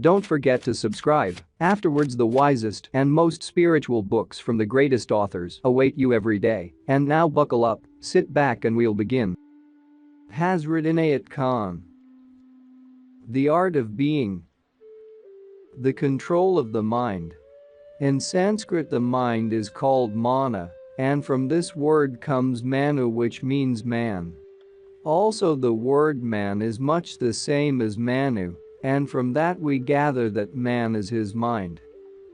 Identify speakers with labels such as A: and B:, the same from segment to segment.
A: Don't forget to subscribe. Afterwards, the wisest and most spiritual books from the greatest authors await you every day. And now buckle up, sit back and we'll begin. Hazrat Inayat Khan. The Art of Being. The control of the mind. In Sanskrit, the mind is called mana, and from this word comes manu, which means man. Also, the word man is much the same as manu, and from that we gather that man is his mind.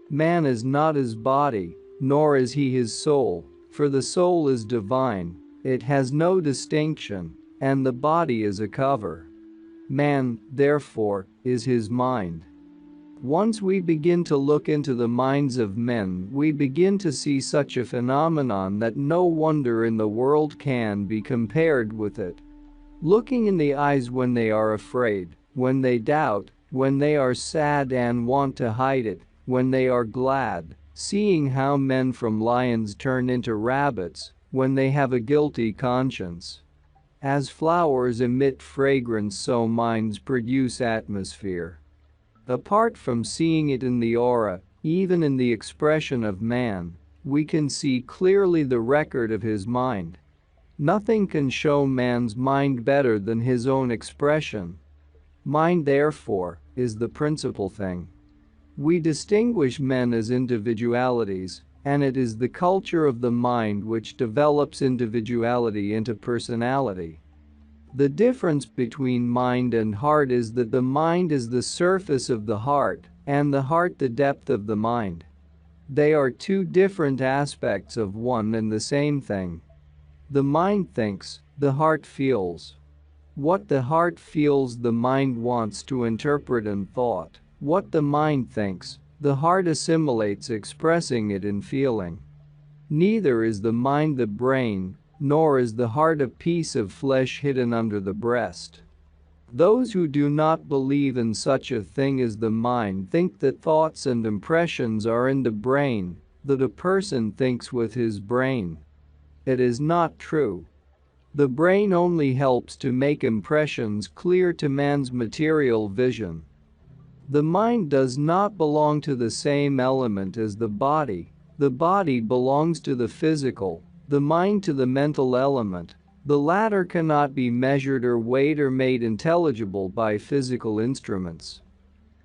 A: Man is not his body, nor is he his soul, for the soul is divine, it has no distinction, and the body is a cover. Man, therefore, is his mind. Once we begin to look into the minds of men, we begin to see such a phenomenon that no wonder in the world can be compared with it. Looking in the eyes when they are afraid, when they doubt, when they are sad and want to hide it, when they are glad, seeing how men from lions turn into rabbits, when they have a guilty conscience. As flowers emit fragrance, so minds produce atmosphere. Apart from seeing it in the aura, even in the expression of man, we can see clearly the record of his mind. Nothing can show man's mind better than his own expression. Mind, therefore, is the principal thing. We distinguish men as individualities, and it is the culture of the mind which develops individuality into personality. The difference between mind and heart is that the mind is the surface of the heart, and the heart the depth of the mind. They are two different aspects of one and the same thing. The mind thinks, the heart feels. What the heart feels, the mind wants to interpret in thought. What the mind thinks, the heart assimilates, expressing it in feeling. Neither is the mind the brain, nor is the heart a piece of flesh hidden under the breast. Those who do not believe in such a thing as the mind think that thoughts and impressions are in the brain, that a person thinks with his brain. It is not true. The brain only helps to make impressions clear to man's material vision. The mind does not belong to the same element as the body belongs to the physical, the mind to the mental element. The latter cannot be measured or weighed or made intelligible by physical instruments.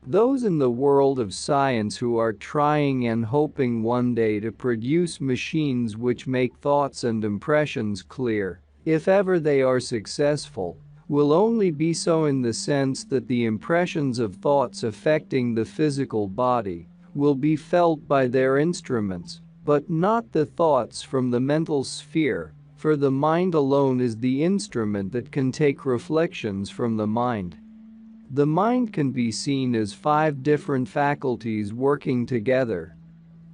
A: Those in the world of science who are trying and hoping one day to produce machines which make thoughts and impressions clear, if ever they are successful, will only be so in the sense that the impressions of thoughts affecting the physical body will be felt by their instruments, but not the thoughts from the mental sphere, for the mind alone is the instrument that can take reflections from the mind. The mind can be seen as 5 different faculties working together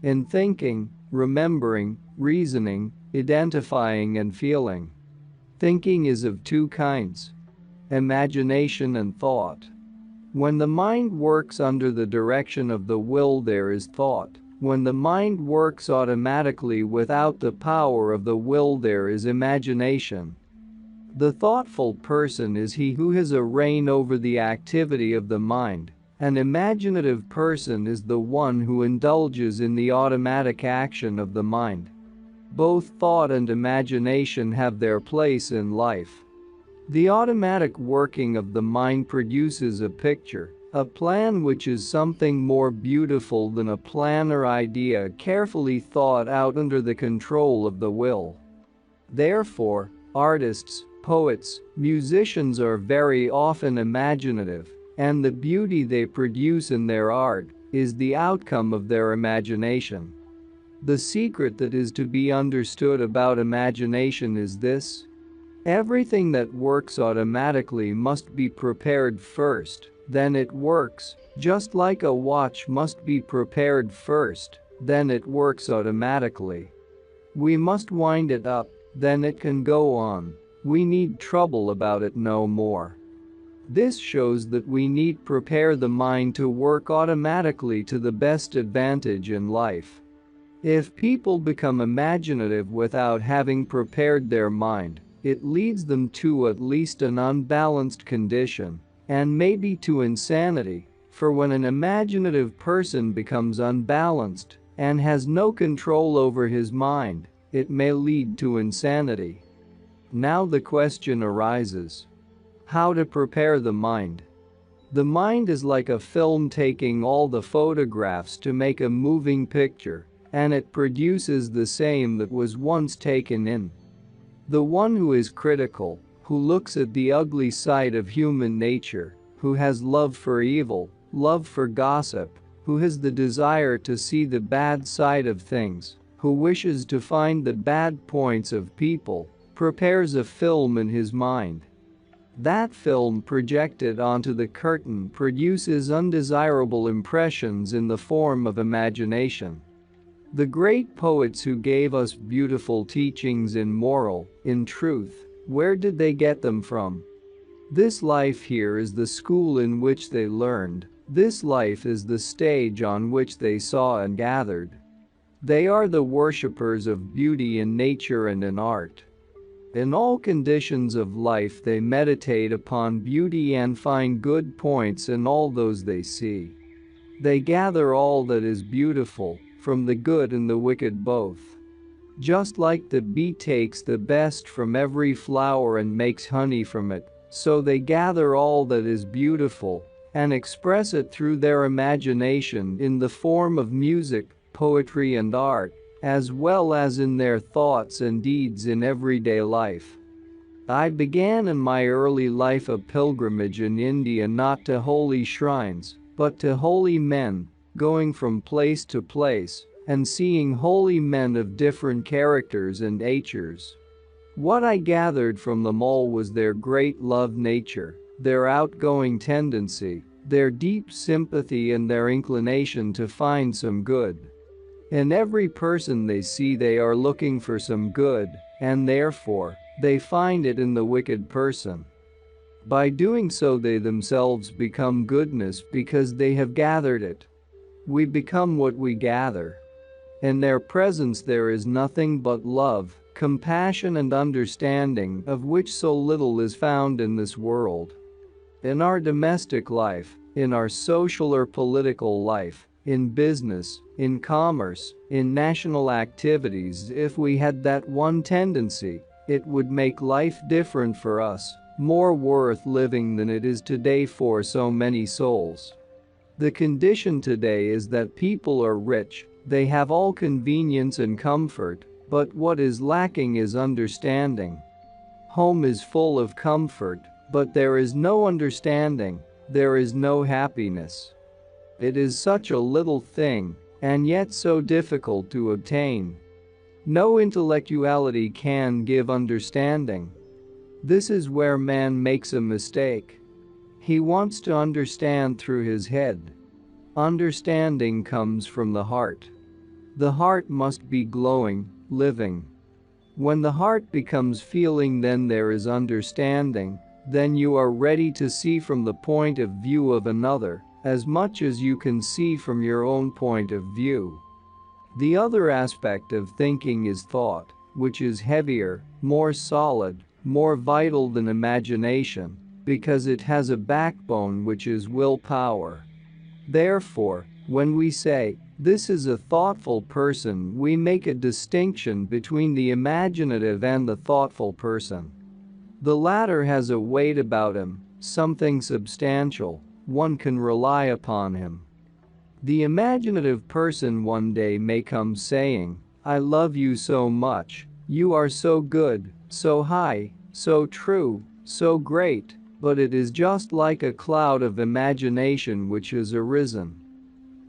A: in thinking, remembering, reasoning, identifying and feeling. Thinking is of 2 kinds: imagination and thought. When the mind works under the direction of the will, there is thought. When the mind works automatically without the power of the will, there is imagination. The thoughtful person is he who has a reign over the activity of the mind. An imaginative person is the one who indulges in the automatic action of the mind. Both thought and imagination have their place in life. The automatic working of the mind produces a picture, a plan, which is something more beautiful than a plan or idea carefully thought out under the control of the will. Therefore, artists, poets, musicians are very often imaginative, and the beauty they produce in their art is the outcome of their imagination. The secret that is to be understood about imagination is this: everything that works automatically must be prepared first, then it works, just like a watch must be prepared first, then it works automatically. We must wind it up, then it can go on. We need trouble about it no more. This shows that we need prepare the mind to work automatically to the best advantage in life. If people become imaginative without having prepared their mind, it leads them to at least an unbalanced condition, and maybe to insanity, For when an imaginative person becomes unbalanced and has no control over his mind, it may lead to insanity. Now the question arises: how to prepare the mind? The mind is like a film taking all the photographs to make a moving picture, and it produces the same that was once taken in. The one who is critical, who looks at the ugly side of human nature, who has love for evil, love for gossip, who has the desire to see the bad side of things, who wishes to find the bad points of people, prepares a film in his mind. That film projected onto the curtain produces undesirable impressions in the form of imagination. The great poets who gave us beautiful teachings in moral, in truth, where did they get them from? This life here is the school in which they learned. This life is the stage on which they saw and gathered. They are the worshippers of beauty in nature and in art. In all conditions of life they meditate upon beauty and find good points in all those they see. They gather all that is beautiful, from the good and the wicked both. Just like the bee takes the best from every flower and makes honey from it, so they gather all that is beautiful and express it through their imagination in the form of music, poetry and art, as well as in their thoughts and deeds in everyday life. I began in my early life a pilgrimage in India, not to holy shrines, but to holy men, going from place to place and seeing holy men of different characters and natures. What I gathered from them all was their great love nature, their outgoing tendency, their deep sympathy and their inclination to find some good. In every person they see they are looking for some good, and therefore, they find it in the wicked person. By doing so they themselves become goodness because they have gathered it. We become what we gather. In their presence there is nothing but love, compassion and understanding, of which so little is found in this world. In our domestic life, in our social or political life, in business, in commerce, in national activities, if we had that one tendency, it would make life different for us, more worth living than it is today for so many souls. The condition today is that people are rich, they have all convenience and comfort, but what is lacking is understanding. Home is full of comfort, but there is no understanding, there is no happiness. It is such a little thing, and yet so difficult to obtain. No intellectuality can give understanding. This is where man makes a mistake. He wants to understand through his head. Understanding comes from the heart. The heart must be glowing, living. When the heart becomes feeling, then there is understanding, then you are ready to see from the point of view of another, as much as you can see from your own point of view. The other aspect of thinking is thought, which is heavier, more solid, more vital than imagination, because it has a backbone which is willpower. Therefore, when we say, "This is a thoughtful person," we make a distinction between the imaginative and the thoughtful person. The latter has a weight about him, something substantial, one can rely upon him. The imaginative person one day may come saying, "I love you so much, you are so good, so high, so true, so great," but it is just like a cloud of imagination which has arisen.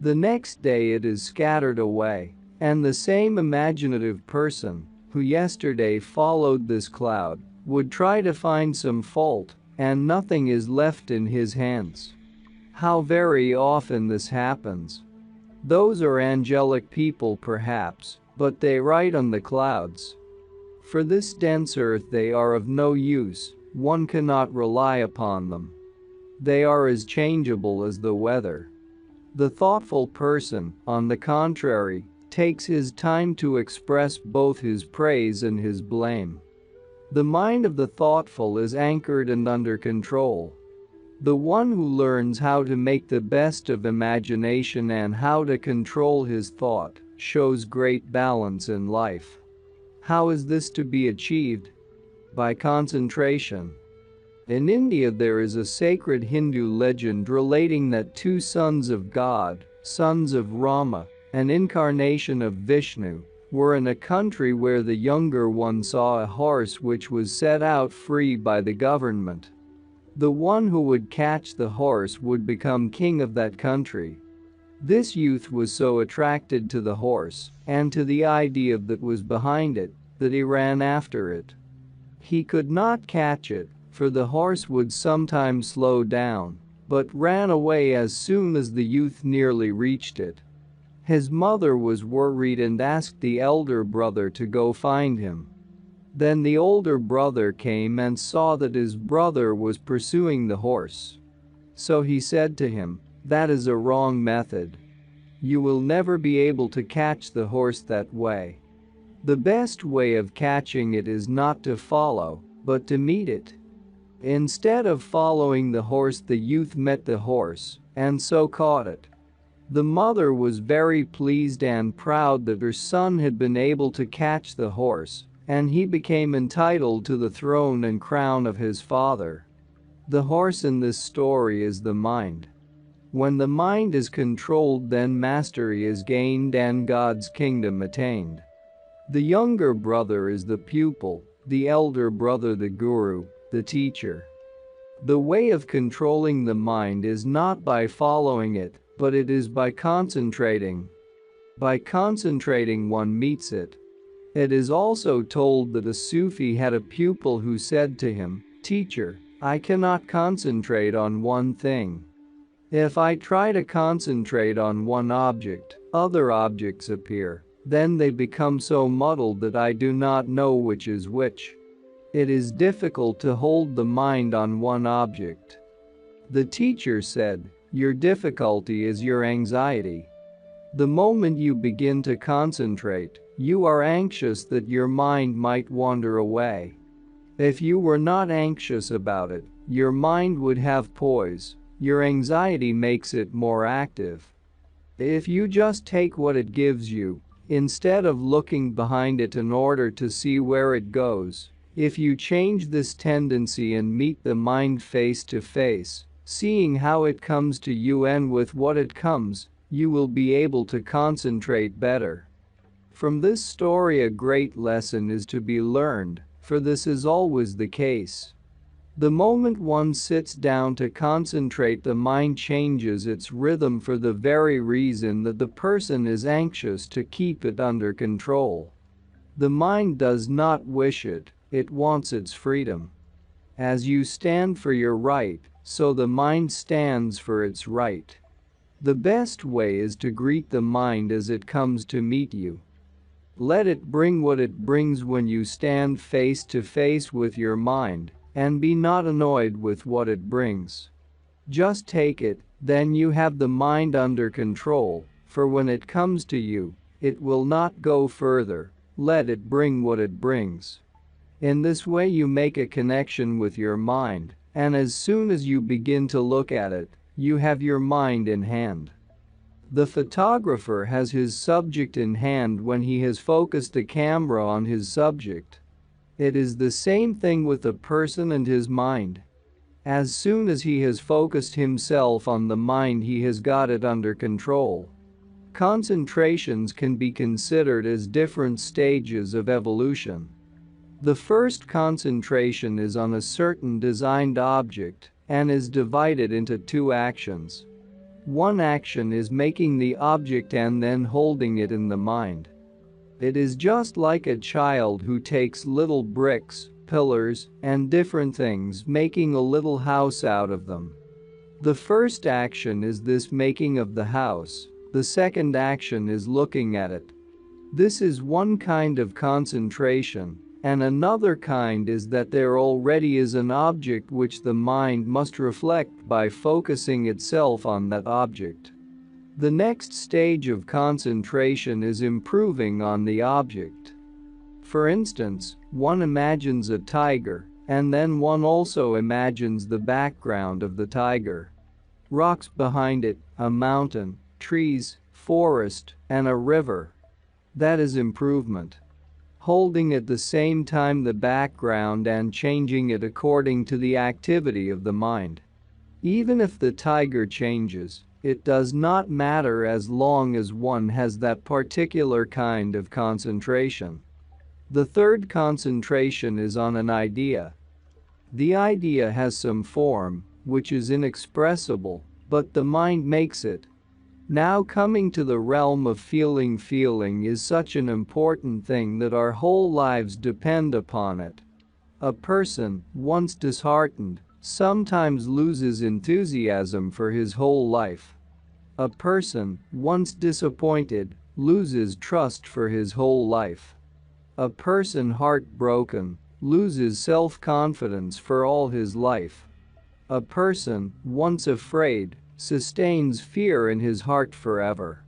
A: The next day it is scattered away, and the same imaginative person, who yesterday followed this cloud, would try to find some fault, and nothing is left in his hands. How very often this happens. Those are angelic people perhaps, but they ride on the clouds. For this dense earth they are of no use, one cannot rely upon them. They are as changeable as the weather. The thoughtful person, on the contrary, takes his time to express both his praise and his blame. The mind of the thoughtful is anchored and under control. The one who learns how to make the best of imagination and how to control his thought shows great balance in life. How is this to be achieved? By concentration. In India there is a sacred Hindu legend relating that two sons of God, sons of Rama, an incarnation of Vishnu, were in a country where the younger one saw a horse which was set out free by the government. The one who would catch the horse would become king of that country. This youth was so attracted to the horse and to the idea that was behind it that he ran after it. He could not catch it, for the horse would sometimes slow down, but ran away as soon as the youth nearly reached it. His mother was worried and asked the elder brother to go find him. Then the older brother came and saw that his brother was pursuing the horse. So he said to him, "That is a wrong method. You will never be able to catch the horse that way. The best way of catching it is not to follow, but to meet it." Instead of following the horse, the youth met the horse and so caught it. The mother was very pleased and proud that her son had been able to catch the horse, and he became entitled to the throne and crown of his father. The horse in this story is the mind. When the mind is controlled, then mastery is gained and God's kingdom attained. The younger brother is the pupil, the elder brother the guru, the teacher. The way of controlling the mind is not by following it, but it is by concentrating. By concentrating one meets it. It is also told that a Sufi had a pupil who said to him, "Teacher, I cannot concentrate on one thing. If I try to concentrate on one object, other objects appear. Then they become so muddled that I do not know which is which. It is difficult to hold the mind on one object." The teacher said, "Your difficulty is your anxiety. The moment you begin to concentrate, you are anxious that your mind might wander away. If you were not anxious about it, your mind would have poise. Your anxiety makes it more active. If you just take what it gives you, instead of looking behind it in order to see where it goes, if you change this tendency and meet the mind face to face, seeing how it comes to you and with what it comes, you will be able to concentrate better." From this story a great lesson is to be learned, for this is always the case. The moment one sits down to concentrate, the mind changes its rhythm for the very reason that the person is anxious to keep it under control. The mind does not wish it, it wants its freedom. As you stand for your right, so the mind stands for its right. The best way is to greet the mind as it comes to meet you. Let it bring what it brings when you stand face to face with your mind, and be not annoyed with what it brings. Just take it, then you have the mind under control, for when it comes to you, it will not go further. Let it bring what it brings. In this way you make a connection with your mind, and as soon as you begin to look at it, you have your mind in hand. The photographer has his subject in hand when he has focused the camera on his subject. It is the same thing with a person and his mind. As soon as he has focused himself on the mind, he has got it under control. Concentrations can be considered as different stages of evolution. The first concentration is on a certain designed object and is divided into two actions. One action is making the object and then holding it in the mind. It is just like a child who takes little bricks, pillars, and different things, making a little house out of them. The first action is this making of the house. The second action is looking at it. This is one kind of concentration, and another kind is that there already is an object which the mind must reflect by focusing itself on that object. The next stage of concentration is improving on the object. For instance, one imagines a tiger and then one also imagines the background of the tiger. Rocks behind it, a mountain, trees, forest, and a river. That is improvement. Holding at the same time the background and changing it according to the activity of the mind. Even if the tiger changes, it does not matter as long as one has that particular kind of concentration. The third concentration is on an idea. The idea has some form, which is inexpressible, but the mind makes it. Now coming to the realm of feeling. Feeling is such an important thing that our whole lives depend upon it. A person, once disheartened, sometimes loses enthusiasm for his whole life. A person, once disappointed, loses trust for his whole life. A person heartbroken loses self-confidence for all his life. A person, once afraid, sustains fear in his heart forever.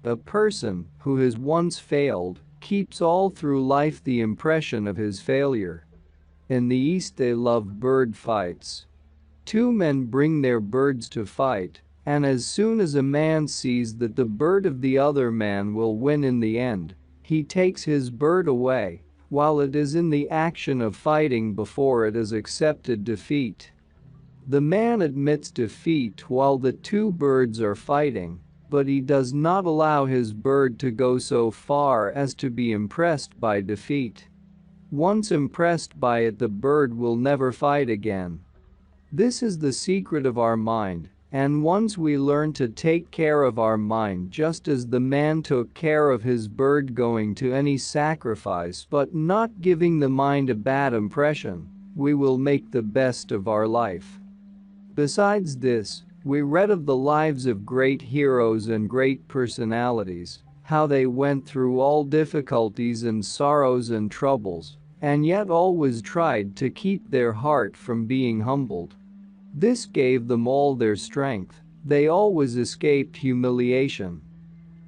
A: A person who has once failed keeps all through life the impression of his failure. In the East they love bird fights. Two men bring their birds to fight, and as soon as a man sees that the bird of the other man will win in the end, he takes his bird away, while it is in the action of fighting before it has accepted defeat. The man admits defeat while the two birds are fighting, but he does not allow his bird to go so far as to be impressed by defeat. Once impressed by it, the bird will never fight again. This is the secret of our mind, and once we learn to take care of our mind just as the man took care of his bird, going to any sacrifice but not giving the mind a bad impression, we will make the best of our life. Besides this, we read of the lives of great heroes and great personalities, how they went through all difficulties and sorrows and troubles, and yet always tried to keep their heart from being humbled. This gave them all their strength. They always escaped humiliation.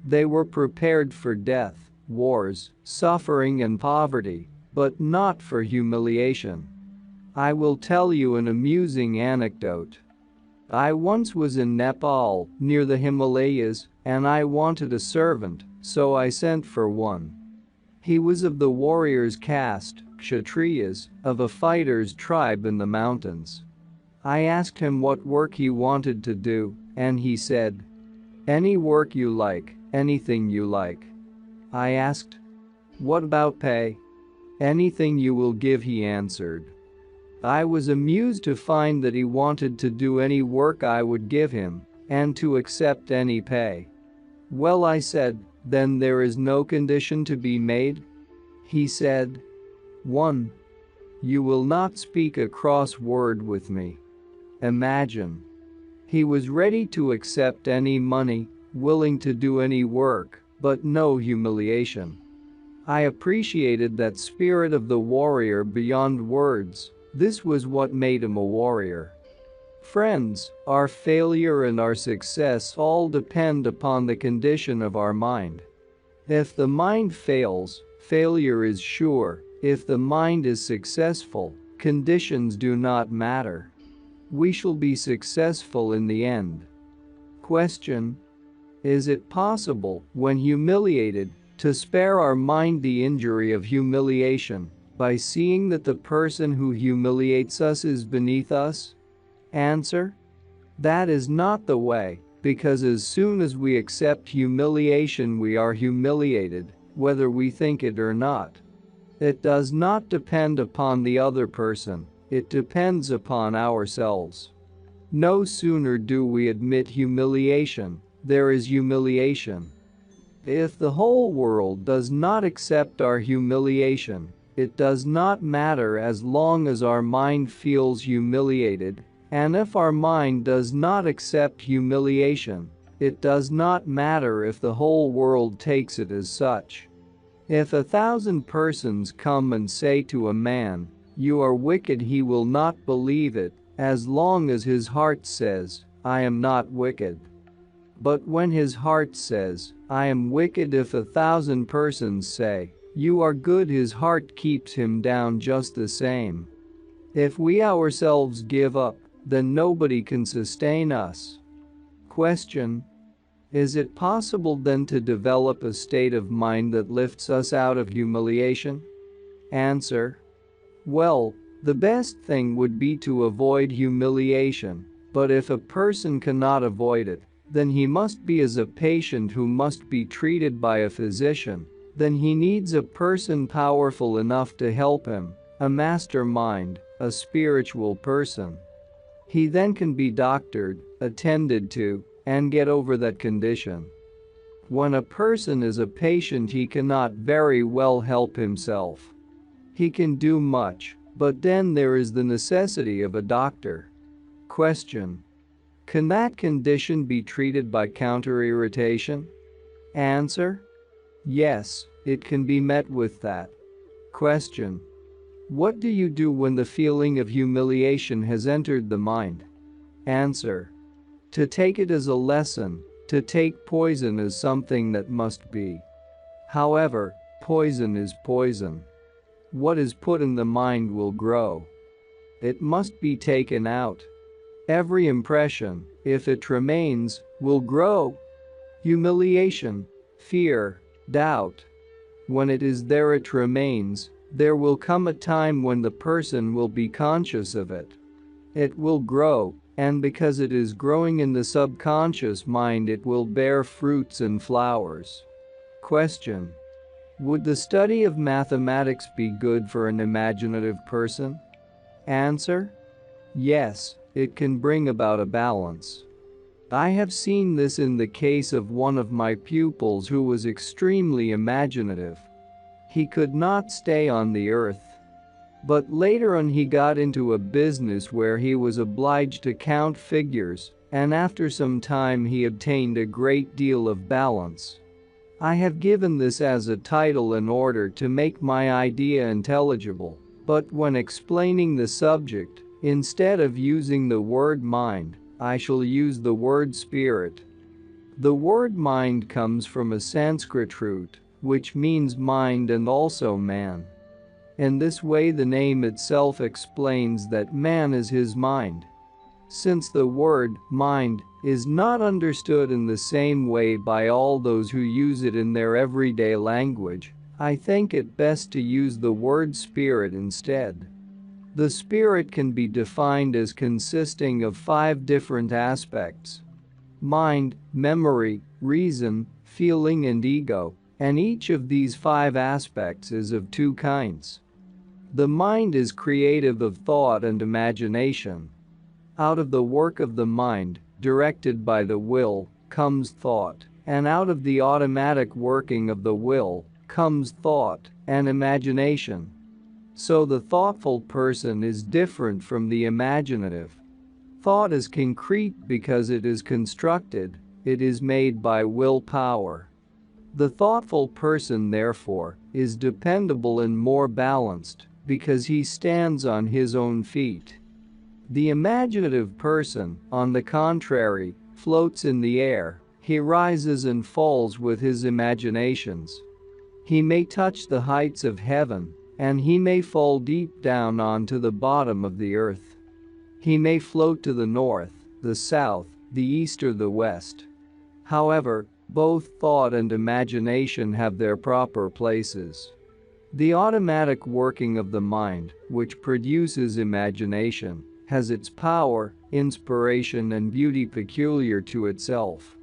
A: They were prepared for death, wars, suffering and poverty, but not for humiliation. I will tell you an amusing anecdote. I once was in Nepal, near the Himalayas, and I wanted a servant, so I sent for one. He was of the warrior's caste, Kshatriyas, of a fighter's tribe in the mountains. I asked him what work he wanted to do, and he said, "Any work you like, anything you like." I asked, "What about pay?" "Anything you will give," he answered. I was amused to find that he wanted to do any work I would give him, and to accept any pay. "Well," I said, "then there is no condition to be made?" He said, "1. You will not speak a cross word with me." Imagine. He was ready to accept any money, willing to do any work, but no humiliation. I appreciated that spirit of the warrior beyond words. This was what made him a warrior. Friends, our failure and our success all depend upon the condition of our mind. If the mind fails, failure is sure. If the mind is successful, conditions do not matter. We shall be successful in the end. Question: is it possible, when humiliated, to spare our mind the injury of humiliation by seeing that the person who humiliates us is beneath us? Answer: that is not the way, because as soon as we accept humiliation, we are humiliated, whether we think it or not. It does not depend upon the other person, it depends upon ourselves. No sooner do we admit humiliation, there is humiliation. If the whole world does not accept our humiliation, it does not matter as long as our mind feels humiliated, and if our mind does not accept humiliation, it does not matter if the whole world takes it as such. If 1,000 persons come and say to a man, "You are wicked," he will not believe it, as long as his heart says, "I am not wicked." But when his heart says, "I am wicked," if 1,000 persons say, "You are good," his heart keeps him down just the same. If we ourselves give up, then nobody can sustain us. Question: is it possible then to develop a state of mind that lifts us out of humiliation? Answer: well, the best thing would be to avoid humiliation, but if a person cannot avoid it, then he must be as a patient who must be treated by a physician. Then he needs a person powerful enough to help him, a mastermind, a spiritual person. He then can be doctored, attended to, and get over that condition. When a person is a patient, he cannot very well help himself. He can do much, but then there is the necessity of a doctor. Question: can that condition be treated by counter-irritation? Answer: yes, it can be met with that. Question: what do you do when the feeling of humiliation has entered the mind? Answer: to take it as a lesson, to take poison as something that must be. However, poison is poison. What is put in the mind will grow. It must be taken out. Every impression, if it remains, will grow. Humiliation, fear, doubt. When it is there, it remains. There will come a time when the person will be conscious of it. It will grow, and because it is growing in the subconscious mind, it will bear fruits and flowers. Question: would the study of mathematics be good for an imaginative person? Answer: yes, it can bring about a balance. I have seen this in the case of one of my pupils who was extremely imaginative. He could not stay on the earth. But later on he got into a business where he was obliged to count figures, and after some time he obtained a great deal of balance. I have given this as a title in order to make my idea intelligible, but when explaining the subject, instead of using the word mind, I shall use the word spirit. The word mind comes from a Sanskrit root, which means mind and also man. In this way, the name itself explains that man is his mind. Since the word mind is not understood in the same way by all those who use it in their everyday language, I think it best to use the word spirit instead. The spirit can be defined as consisting of 5 different aspects: mind, memory, reason, feeling, and ego, and each of these 5 aspects is of 2 kinds. The mind is creative of thought and imagination. Out of the work of the mind, directed by the will, comes thought, and out of the automatic working of the will, comes thought and imagination. So the thoughtful person is different from the imaginative. Thought is concrete because it is constructed, it is made by willpower. The thoughtful person, therefore, is dependable and more balanced because he stands on his own feet. The imaginative person, on the contrary, floats in the air. He rises and falls with his imaginations. He may touch the heights of heaven, and he may fall deep down onto the bottom of the earth. He may float to the north, the south, the east, or the west. However, both thought and imagination have their proper places. The automatic working of the mind, which produces imagination, has its power, inspiration, and beauty peculiar to itself.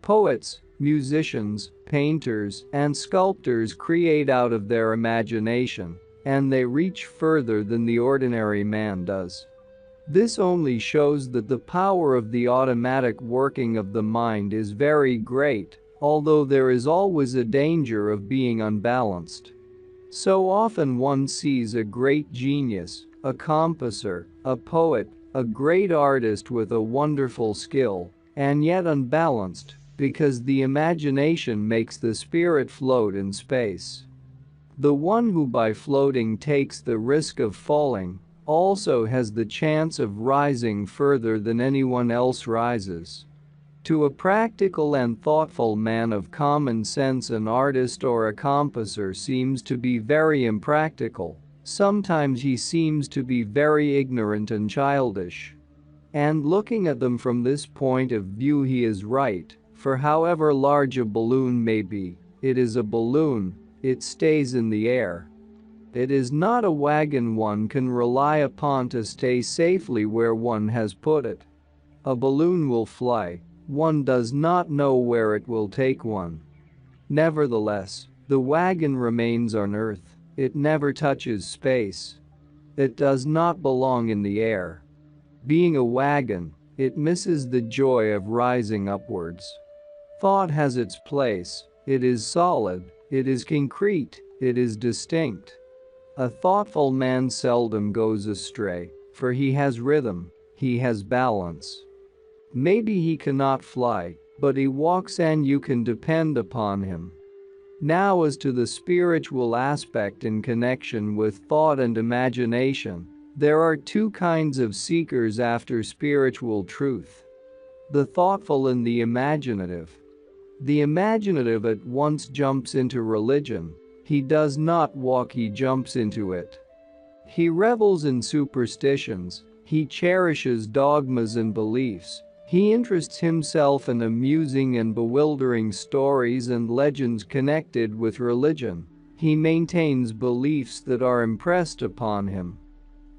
A: Poets, musicians, painters, and sculptors create out of their imagination, and they reach further than the ordinary man does. This only shows that the power of the automatic working of the mind is very great, although there is always a danger of being unbalanced. So often one sees a great genius, a composer, a poet, a great artist with a wonderful skill, and yet unbalanced, because the imagination makes the spirit float in space. The one who by floating takes the risk of falling also has the chance of rising further than anyone else rises. To a practical and thoughtful man of common sense, an artist or a composer seems to be very impractical, Sometimes he seems to be very ignorant and childish. And looking at them from this point of view, he is right, for however large a balloon may be, it is a balloon, it stays in the air. It is not a wagon one can rely upon to stay safely where one has put it. A balloon will fly, one does not know where it will take one. Nevertheless, the wagon remains on Earth, it never touches space. It does not belong in the air. Being a wagon, it misses the joy of rising upwards. Thought has its place, it is solid, it is concrete, it is distinct. A thoughtful man seldom goes astray, for he has rhythm, he has balance. Maybe he cannot fly, but he walks and you can depend upon him. Now as to the spiritual aspect in connection with thought and imagination, there are two kinds of seekers after spiritual truth. The thoughtful and the imaginative. The imaginative at once jumps into religion. He does not walk, he jumps into it. He revels in superstitions, he cherishes dogmas and beliefs. He interests himself in amusing and bewildering stories and legends connected with religion. He maintains beliefs that are impressed upon him.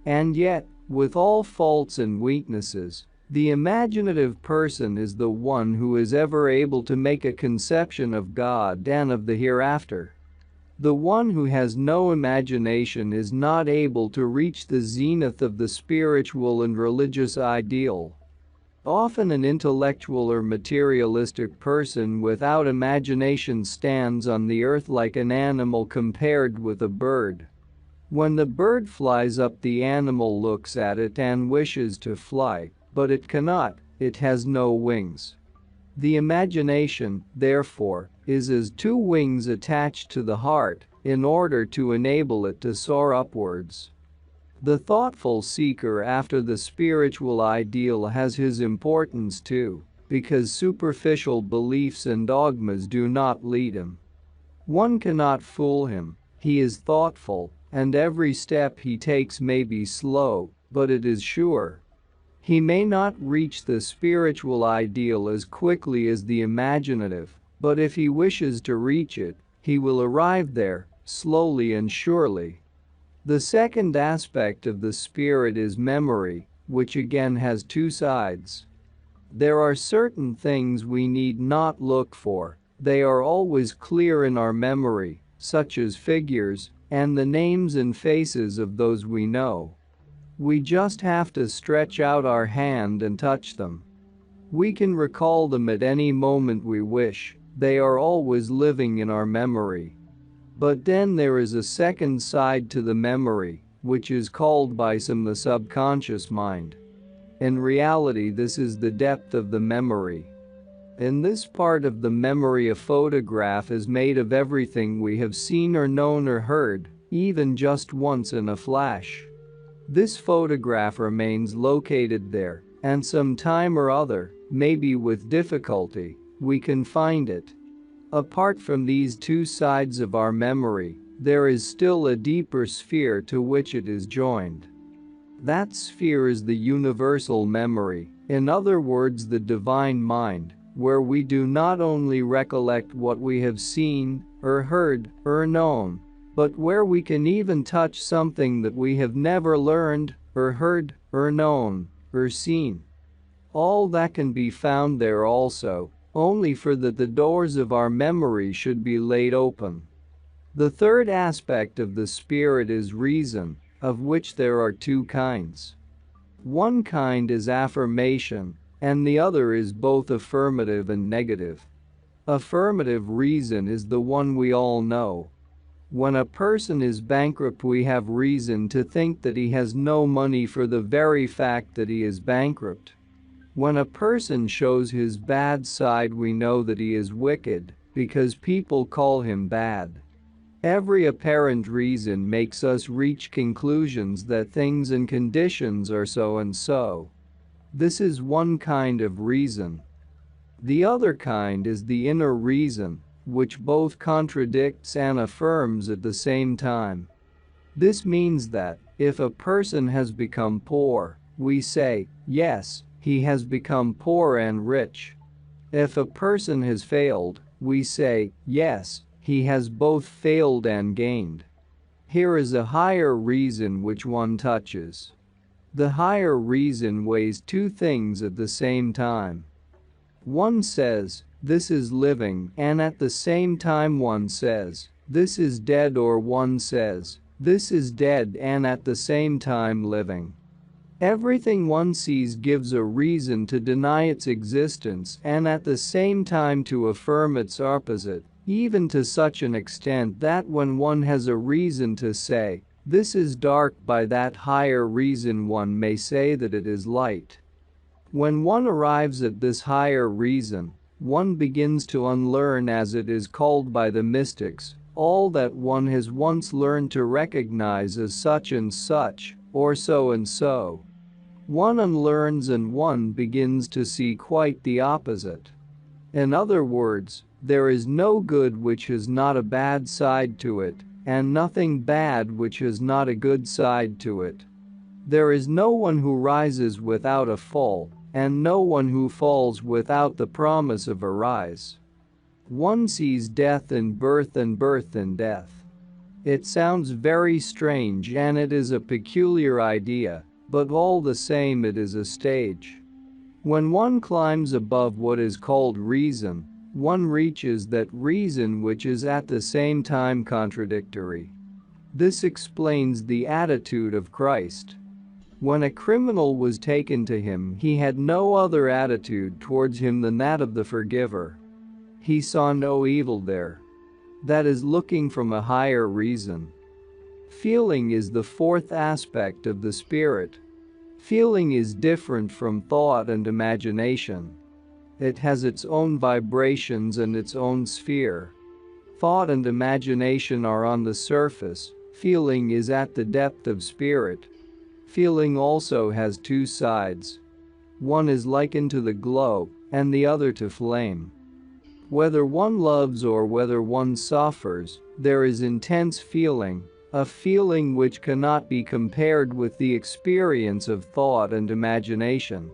A: And yet, with all faults and weaknesses, the imaginative person is the one who is ever able to make a conception of God and of the hereafter. The one who has no imagination is not able to reach the zenith of the spiritual and religious ideal. Often an intellectual or materialistic person without imagination stands on the earth like an animal compared with a bird. When the bird flies up, the animal looks at it and wishes to fly, but it cannot, it has no wings. The imagination, therefore, is as two wings attached to the heart in order to enable it to soar upwards. The thoughtful seeker after the spiritual ideal has his importance too, because superficial beliefs and dogmas do not lead him. One cannot fool him, he is thoughtful, and every step he takes may be slow, but it is sure. He may not reach the spiritual ideal as quickly as the imaginative, but if he wishes to reach it, he will arrive there, slowly and surely. The second aspect of the spirit is memory, which again has two sides. There are certain things we need not look for, they are always clear in our memory, such as figures, and the names and faces of those we know. We just have to stretch out our hand and touch them. We can recall them at any moment we wish, they are always living in our memory. But then there is a second side to the memory, which is called by some the subconscious mind. In reality, this is the depth of the memory. In this part of the memory, a photograph is made of everything we have seen or known or heard, even just once in a flash. This photograph remains located there, and some time or other, maybe with difficulty, we can find it. Apart from these two sides of our memory, there is still a deeper sphere to which it is joined. That sphere is the universal memory, in other words the divine mind, where we do not only recollect what we have seen, or heard, or known, but where we can even touch something that we have never learned, or heard, or known, or seen. All that can be found there also, only for that the doors of our memory should be laid open. The third aspect of the spirit is reason, of which there are two kinds. One kind is affirmation, and the other is both affirmative and negative. Affirmative reason is the one we all know. When a person is bankrupt, we have reason to think that he has no money for the very fact that he is bankrupt. When a person shows his bad side, we know that he is wicked, because people call him bad. Every apparent reason makes us reach conclusions that things and conditions are so and so. This is one kind of reason. The other kind is the inner reason, which both contradicts and affirms at the same time. This means that if a person has become poor, we say, yes, he has become poor and rich. If a person has failed, we say, yes, he has both failed and gained. Here is a higher reason which one touches. The higher reason weighs two things at the same time. One says, this is living, and at the same time one says, this is dead, or one says, this is dead and at the same time living. Everything one sees gives a reason to deny its existence and at the same time to affirm its opposite, even to such an extent that when one has a reason to say, this is dark, by that higher reason one may say that it is light. When one arrives at this higher reason, one begins to unlearn, as it is called by the mystics, all that one has once learned to recognize as such and such, or so and so. One unlearns and one begins to see quite the opposite. In other words, there is no good which has not a bad side to it, and nothing bad which has not a good side to it. There is no one who rises without a fall, and no one who falls without the promise of a rise. One sees death in birth and birth in death. It sounds very strange and it is a peculiar idea, but all the same it is a stage. When one climbs above what is called reason, one reaches that reason which is at the same time contradictory. This explains the attitude of Christ. When a criminal was taken to him, he had no other attitude towards him than that of the forgiver. He saw no evil there. That is looking from a higher reason. Feeling is the fourth aspect of the spirit. Feeling is different from thought and imagination. It has its own vibrations and its own sphere. Thought and imagination are on the surface, feeling is at the depth of spirit. Feeling also has two sides. One is likened to the glow, and the other to flame. Whether one loves or whether one suffers, there is intense feeling, a feeling which cannot be compared with the experience of thought and imagination.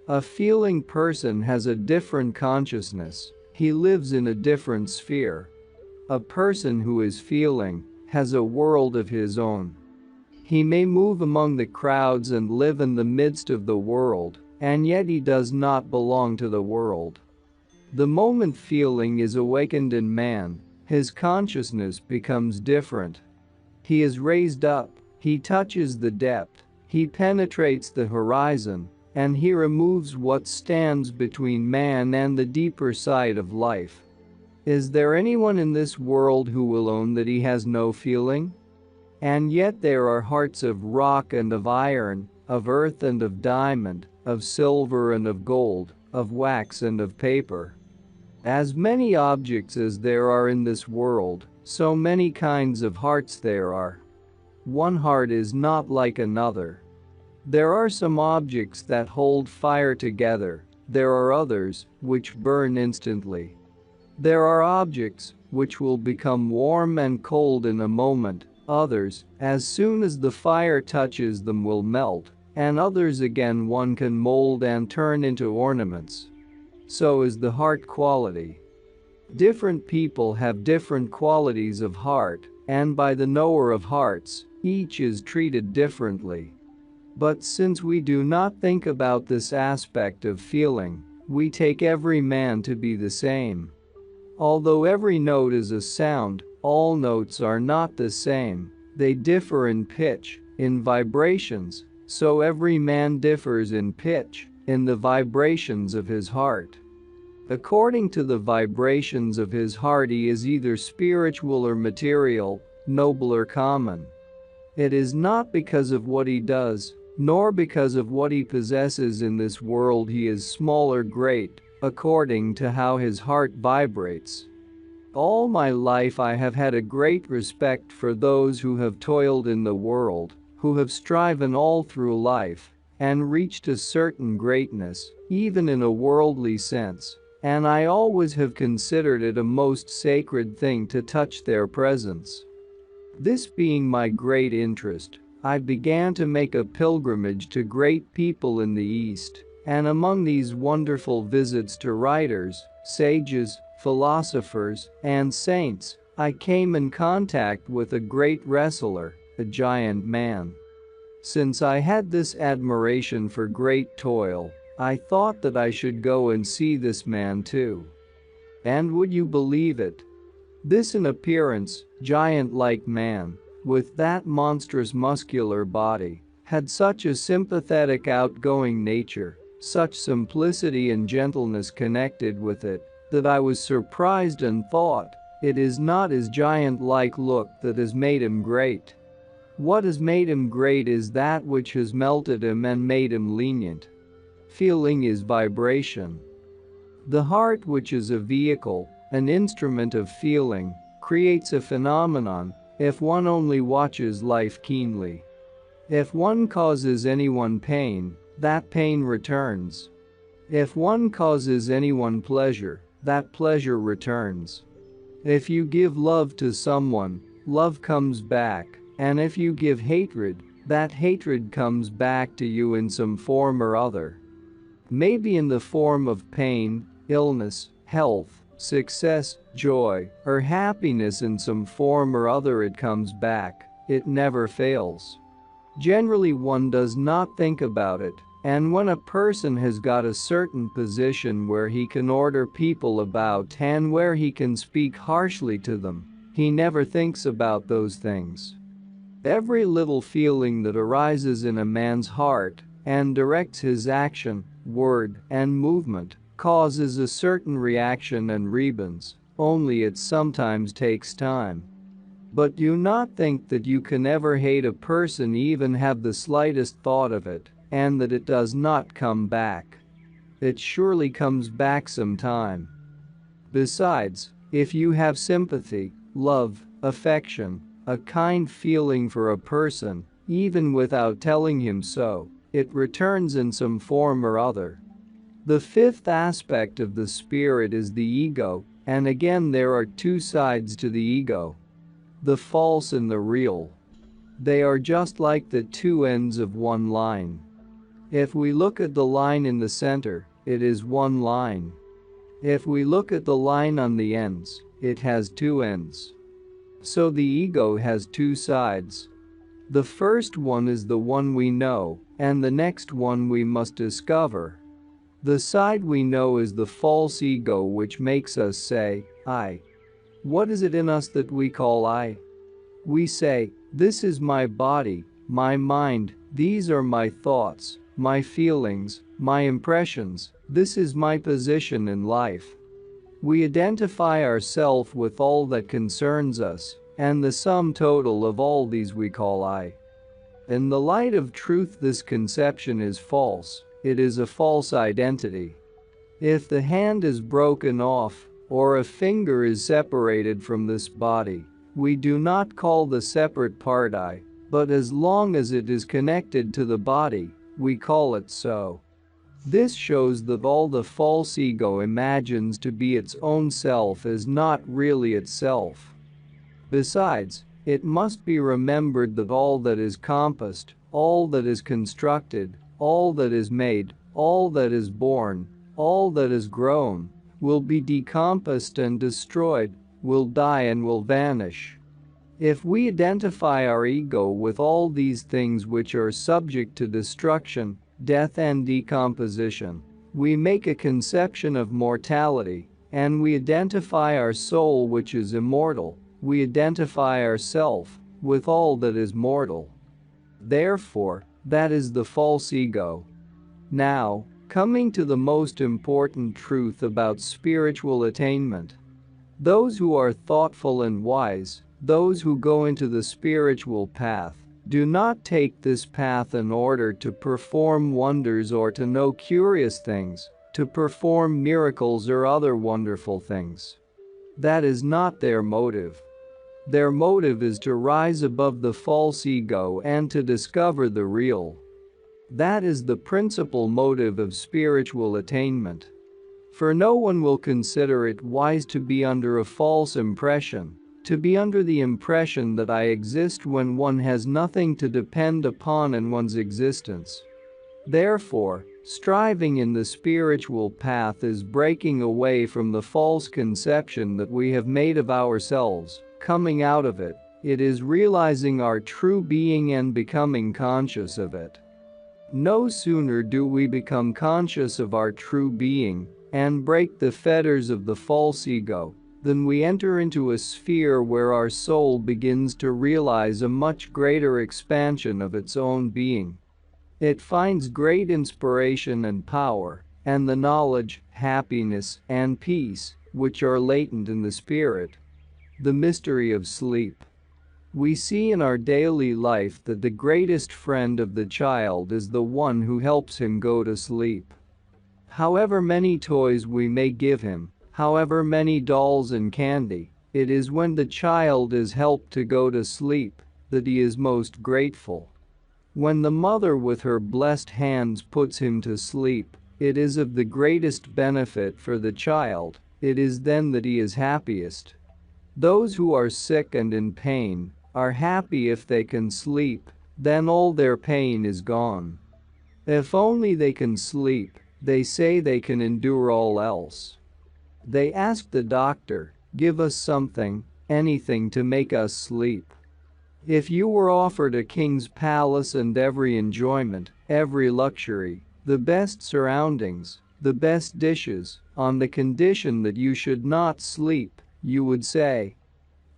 A: A feeling person has a different consciousness, he lives in a different sphere. A person who is feeling has a world of his own. He may move among the crowds and live in the midst of the world, and yet he does not belong to the world. The moment feeling is awakened in man, his consciousness becomes different. He is raised up, he touches the depth, he penetrates the horizon, and he removes what stands between man and the deeper side of life. Is there anyone in this world who will own that he has no feeling? And yet there are hearts of rock and of iron, of earth and of diamond, of silver and of gold, of wax and of paper. As many objects as there are in this world, so many kinds of hearts there are. One heart is not like another. There are some objects that hold fire together, there are others which burn instantly. There are objects which will become warm and cold in a moment, others, as soon as the fire touches them, will melt, and others again one can mold and turn into ornaments. So is the heart quality. Different people have different qualities of heart, and by the knower of hearts, each is treated differently. But since we do not think about this aspect of feeling, we take every man to be the same. Although every note is a sound, all notes are not the same, they differ in pitch, in vibrations, so every man differs in pitch, in the vibrations of his heart. According to the vibrations of his heart, he is either spiritual or material, noble or common. It is not because of what he does, nor because of what he possesses in this world he is small or great, according to how his heart vibrates. All my life I have had a great respect for those who have toiled in the world, who have striven all through life, and reached a certain greatness, even in a worldly sense, and I always have considered it a most sacred thing to touch their presence. This being my great interest, I began to make a pilgrimage to great people in the East, and among these wonderful visits to writers, sages, philosophers, and saints, I came in contact with a great wrestler, a giant man. Since I had this admiration for great toil, I thought that I should go and see this man too. And would you believe it? This in appearance, giant-like man, with that monstrous muscular body, had such a sympathetic outgoing nature, such simplicity and gentleness connected with it, that I was surprised and thought, it is not his giant-like look that has made him great. What has made him great is that which has melted him and made him lenient. Feeling is vibration. The heart, which is a vehicle, an instrument of feeling, creates a phenomenon if one only watches life keenly. If one causes anyone pain, that pain returns. If one causes anyone pleasure, that pleasure returns. If you give love to someone, love comes back, and if you give hatred, that hatred comes back to you in some form or other. Maybe in the form of pain, illness, health, success, joy, or happiness in some form or other it comes back, it never fails. Generally one does not think about it, and when a person has got a certain position where he can order people about and where he can speak harshly to them, he never thinks about those things. Every little feeling that arises in a man's heart and directs his action, word, and movement causes a certain reaction and rebounds, only it sometimes takes time. But do not think that you can ever hate a person, even have the slightest thought of it, and that it does not come back. It surely comes back sometime. Besides, if you have sympathy, love, affection, a kind feeling for a person, even without telling him so, it returns in some form or other. The fifth aspect of the spirit is the ego, and again there are two sides to the ego: the false and the real. They are just like the two ends of one line. If we look at the line in the center, it is one line. If we look at the line on the ends, it has two ends. So the ego has two sides. The first one is the one we know, and the next one we must discover. The side we know is the false ego, which makes us say, I. What is it in us that we call I? We say, this is my body, my mind, these are my thoughts, my feelings, my impressions, this is my position in life. We identify ourselves with all that concerns us, and the sum total of all these we call I. In the light of truth, this conception is false. It is a false identity. If the hand is broken off, or a finger is separated from this body, we do not call the separate part I, but as long as it is connected to the body, we call it so. This shows that all the false ego imagines to be its own self is not really itself. Besides, it must be remembered that all that is compassed, all that is constructed, all that is made, all that is born, all that is grown, will be decomposed and destroyed, will die and will vanish. If we identify our ego with all these things which are subject to destruction, death and decomposition, we make a conception of mortality, and we identify our soul, which is immortal, we identify ourself with all that is mortal. Therefore, that is the false ego. Now, coming to the most important truth about spiritual attainment. Those who are thoughtful and wise, those who go into the spiritual path, do not take this path in order to perform wonders or to know curious things, to perform miracles or other wonderful things. That is not their motive. Their motive is to rise above the false ego and to discover the real. That is the principal motive of spiritual attainment. For no one will consider it wise to be under a false impression, To be under the impression that I exist when one has nothing to depend upon in one's existence. Therefore, striving in the spiritual path is breaking away from the false conception that we have made of ourselves. Coming out of it, it is realizing our true being and becoming conscious of it. No sooner do we become conscious of our true being and break the fetters of the false ego than we enter into a sphere where our soul begins to realize a much greater expansion of its own being. It finds great inspiration and power, and the knowledge, happiness, and peace, which are latent in the spirit. The mystery of sleep. We see in our daily life that the greatest friend of the child is the one who helps him go to sleep. However many toys we may give him, however many dolls and candy, it is when the child is helped to go to sleep that he is most grateful. When the mother with her blessed hands puts him to sleep, it is of the greatest benefit for the child. It is then that he is happiest. Those who are sick and in pain are happy if they can sleep, then all their pain is gone. If only they can sleep, they say they can endure all else. They ask the doctor, "Give us something, anything to make us sleep." If you were offered a king's palace and every enjoyment, every luxury, the best surroundings, the best dishes, on the condition that you should not sleep, you would say,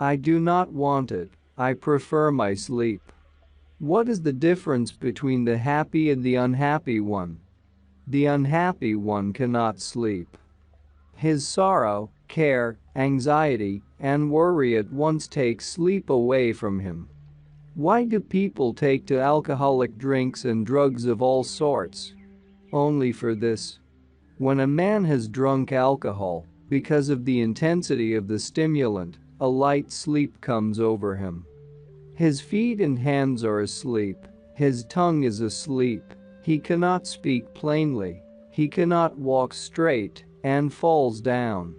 A: "I do not want it, I prefer my sleep." What is the difference between the happy and the unhappy one? The unhappy one cannot sleep. His sorrow, care, anxiety, and worry at once take sleep away from him. Why do people take to alcoholic drinks and drugs of all sorts? Only for this. When a man has drunk alcohol, because of the intensity of the stimulant, a light sleep comes over him. His feet and hands are asleep, his tongue is asleep, he cannot speak plainly, he cannot walk straight, and falls down.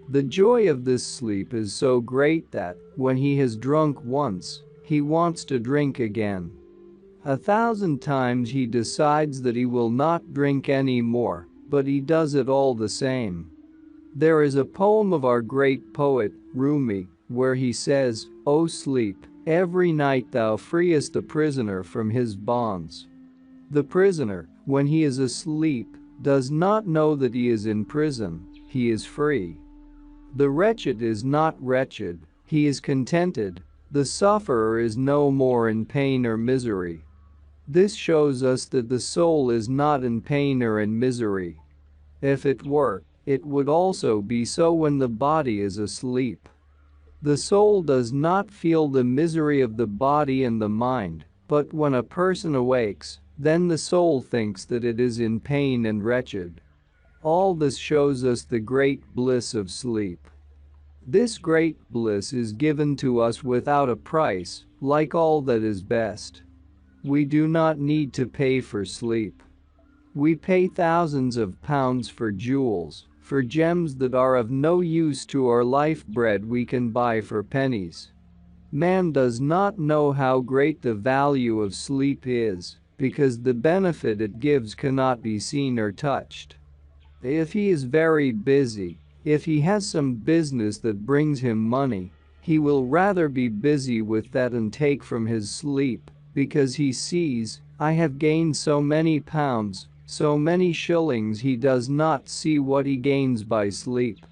A: The joy of this sleep is so great that, when he has drunk once, he wants to drink again. 1,000 times he decides that he will not drink any more, but he does it all the same. There is a poem of our great poet, Rumi, where he says, "O sleep, every night thou freest the prisoner from his bonds." The prisoner, when he is asleep, does not know that he is in prison, he is free. The wretched is not wretched, he is contented. The sufferer is no more in pain or misery. This shows us that the soul is not in pain or in misery. If it were, it would also be so when the body is asleep. The soul does not feel the misery of the body and the mind, but when a person awakes, then the soul thinks that it is in pain and wretched. All this shows us the great bliss of sleep. This great bliss is given to us without a price, like all that is best. We do not need to pay for sleep. We pay thousands of pounds for jewels, for gems that are of no use to our life. Bread we can buy for pennies. Man does not know how great the value of sleep is, because the benefit it gives cannot be seen or touched. If he is very busy, if he has some business that brings him money, he will rather be busy with that and take from his sleep, because he sees, "I have gained so many pounds, so many shillings." He does not see what he gains by sleep.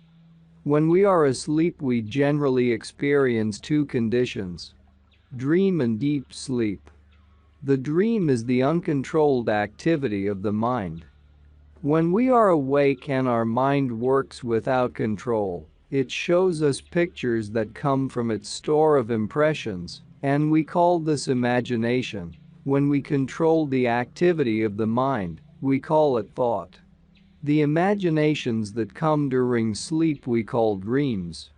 A: When we are asleep, we generally experience two conditions: dream and deep sleep. The dream is the uncontrolled activity of the mind. When we are awake and our mind works without control, it shows us pictures that come from its store of impressions, and we call this imagination. When we control the activity of the mind, we call it thought. The imaginations that come during sleep we call dreams.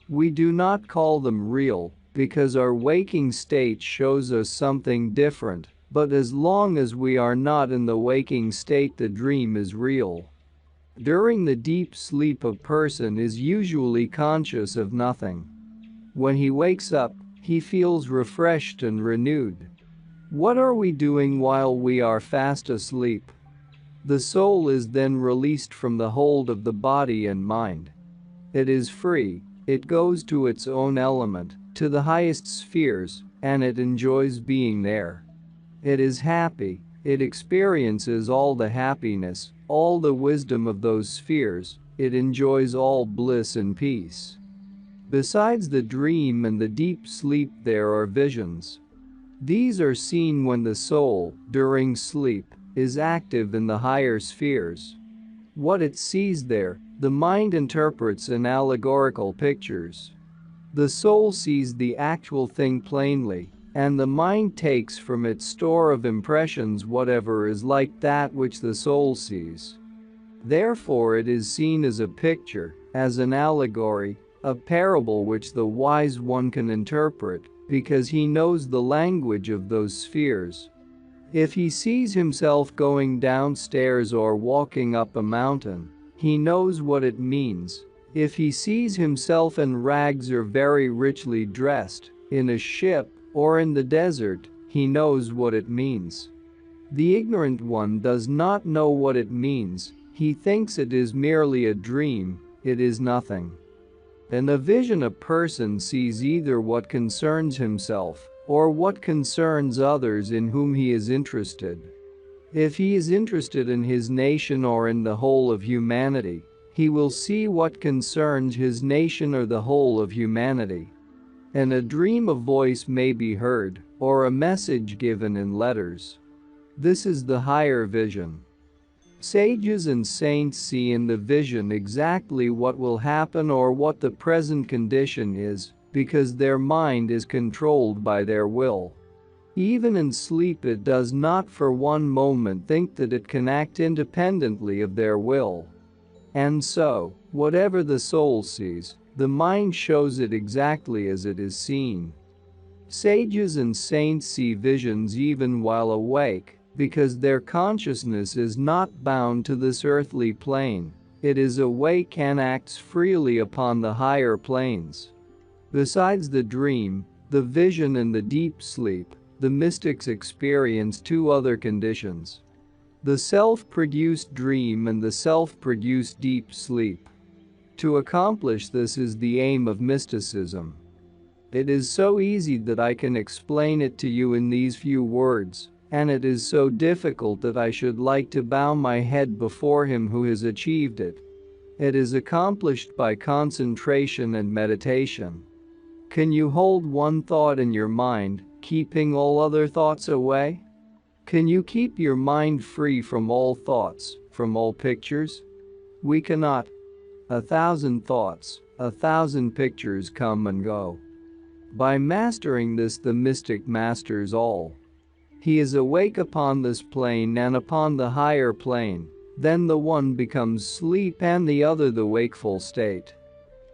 A: We do not call them real, because our waking state shows us something different, but as long as we are not in the waking state, the dream is real. During the deep sleep, a person is usually conscious of nothing. When he wakes up, he feels refreshed and renewed. What are we doing while we are fast asleep? The soul is then released from the hold of the body and mind. It is free, it goes to its own element, to the highest spheres, and it enjoys being there. It is happy, it experiences all the happiness, all the wisdom of those spheres, it enjoys all bliss and peace. Besides the dream and the deep sleep, there are visions. These are seen when the soul, during sleep, is active in the higher spheres. What it sees there, the mind interprets in allegorical pictures. The soul sees the actual thing plainly, and the mind takes from its store of impressions whatever is like that which the soul sees. Therefore it is seen as a picture, as an allegory, a parable which the wise one can interpret, because he knows the language of those spheres. If he sees himself going downstairs or walking up a mountain, he knows what it means. If he sees himself in rags or very richly dressed, in a ship, or in the desert, he knows what it means. The ignorant one does not know what it means, he thinks it is merely a dream, it is nothing. In a vision a person sees either what concerns himself, or what concerns others in whom he is interested. If he is interested in his nation or in the whole of humanity, he will see what concerns his nation or the whole of humanity. In a dream a voice may be heard, or a message given in letters. This is the higher vision. Sages and saints see in the vision exactly what will happen or what the present condition is, because their mind is controlled by their will. Even in sleep it does not for one moment think that it can act independently of their will. And so, whatever the soul sees, the mind shows it exactly as it is seen. Sages and saints see visions even while awake, because their consciousness is not bound to this earthly plane, it is awake and acts freely upon the higher planes. Besides the dream, the vision and the deep sleep, the mystics experience two other conditions: the self-produced dream and the self-produced deep sleep. To accomplish this is the aim of mysticism. It is so easy that I can explain it to you in these few words, and it is so difficult that I should like to bow my head before him who has achieved it. It is accomplished by concentration and meditation. Can you hold one thought in your mind, keeping all other thoughts away? Can you keep your mind free from all thoughts, from all pictures? We cannot. 1,000 thoughts, 1,000 pictures come and go. By mastering this, the mystic masters all. He is awake upon this plane and upon the higher plane, then the one becomes sleep and the other the wakeful state.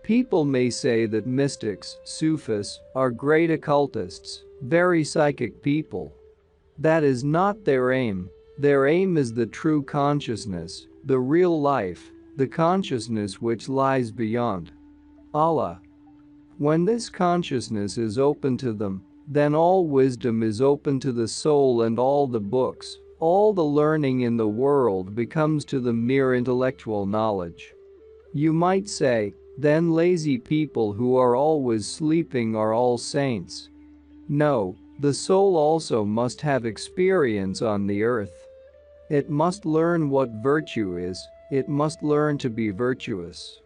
A: People may say that mystics, Sufis, are great occultists, very psychic people. That is not their aim. Their aim is the true consciousness, the real life, the consciousness which lies beyond Allah. When this consciousness is open to them, then all wisdom is open to the soul and all the books, all the learning in the world becomes to them mere intellectual knowledge. You might say, then lazy people who are always sleeping are all saints. No, the soul also must have experience on the earth. It must learn what virtue is, it must learn to be virtuous.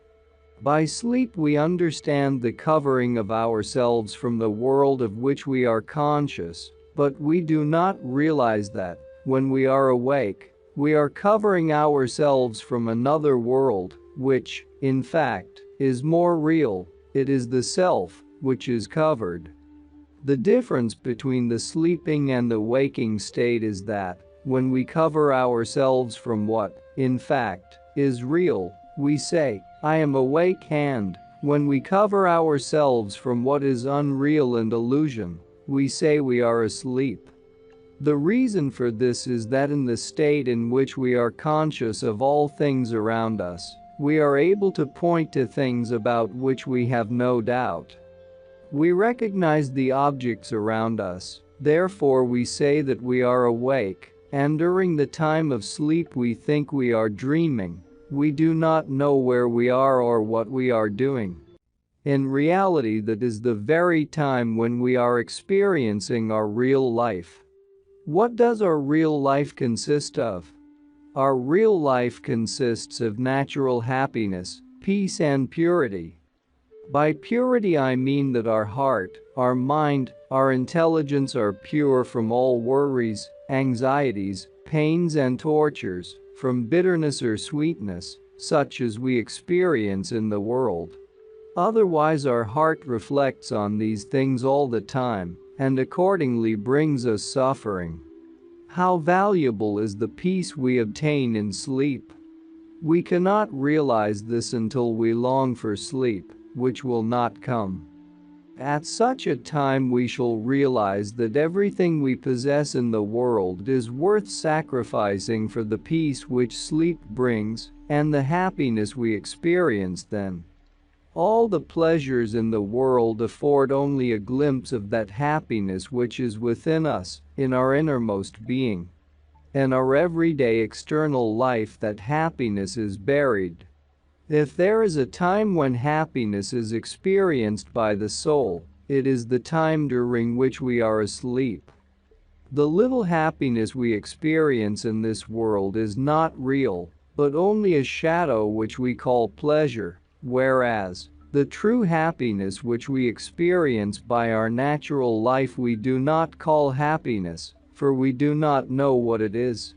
A: By sleep we understand the covering of ourselves from the world of which we are conscious, but we do not realize that, when we are awake, we are covering ourselves from another world, which, in fact, is more real. It is the self, which is covered. The difference between the sleeping and the waking state is that, when we cover ourselves from what, in fact, is real, we say, I am awake, and, when we cover ourselves from what is unreal and illusion, we say we are asleep. The reason for this is that in the state in which we are conscious of all things around us, we are able to point to things about which we have no doubt. We recognize the objects around us, therefore we say that we are awake, and during the time of sleep we think we are dreaming. We do not know where we are or what we are doing. In reality, that is the very time when we are experiencing our real life. What does our real life consist of? Our real life consists of natural happiness, peace and purity. By purity I mean that our heart, our mind, our intelligence are pure from all worries, anxieties, pains and tortures, from bitterness or sweetness, such as we experience in the world. Otherwise our heart reflects on these things all the time, and accordingly brings us suffering. How valuable is the peace we obtain in sleep? We cannot realize this until we long for sleep, which will not come. At such a time we shall realize that everything we possess in the world is worth sacrificing for the peace which sleep brings, and the happiness we experience then. All the pleasures in the world afford only a glimpse of that happiness which is within us, in our innermost being. In our everyday external life that happiness is buried. If there is a time when happiness is experienced by the soul, it is the time during which we are asleep. The little happiness we experience in this world is not real, but only a shadow which we call pleasure, whereas the true happiness which we experience by our natural life we do not call happiness, for we do not know what it is.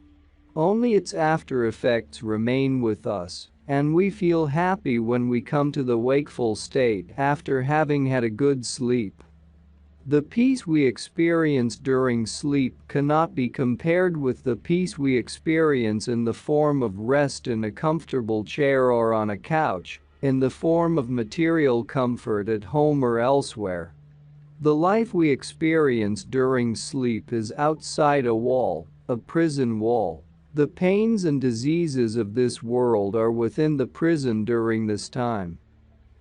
A: Only its after effects remain with us. And we feel happy when we come to the wakeful state after having had a good sleep. The peace we experience during sleep cannot be compared with the peace we experience in the form of rest in a comfortable chair or on a couch, in the form of material comfort at home or elsewhere. The life we experience during sleep is outside a wall, a prison wall. The pains and diseases of this world are within the prison during this time.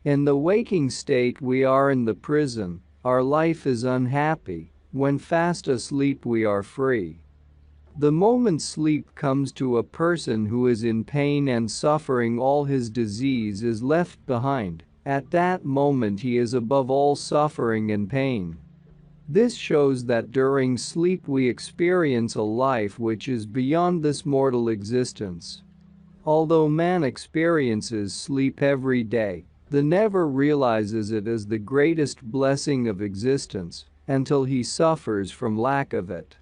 A: In the waking state we are in the prison, our life is unhappy, when fast asleep we are free. The moment sleep comes to a person who is in pain and suffering, all his disease is left behind. At that moment he is above all suffering and pain. This shows that during sleep we experience a life which is beyond this mortal existence. Although man experiences sleep every day, he never realizes it as the greatest blessing of existence until he suffers from lack of it.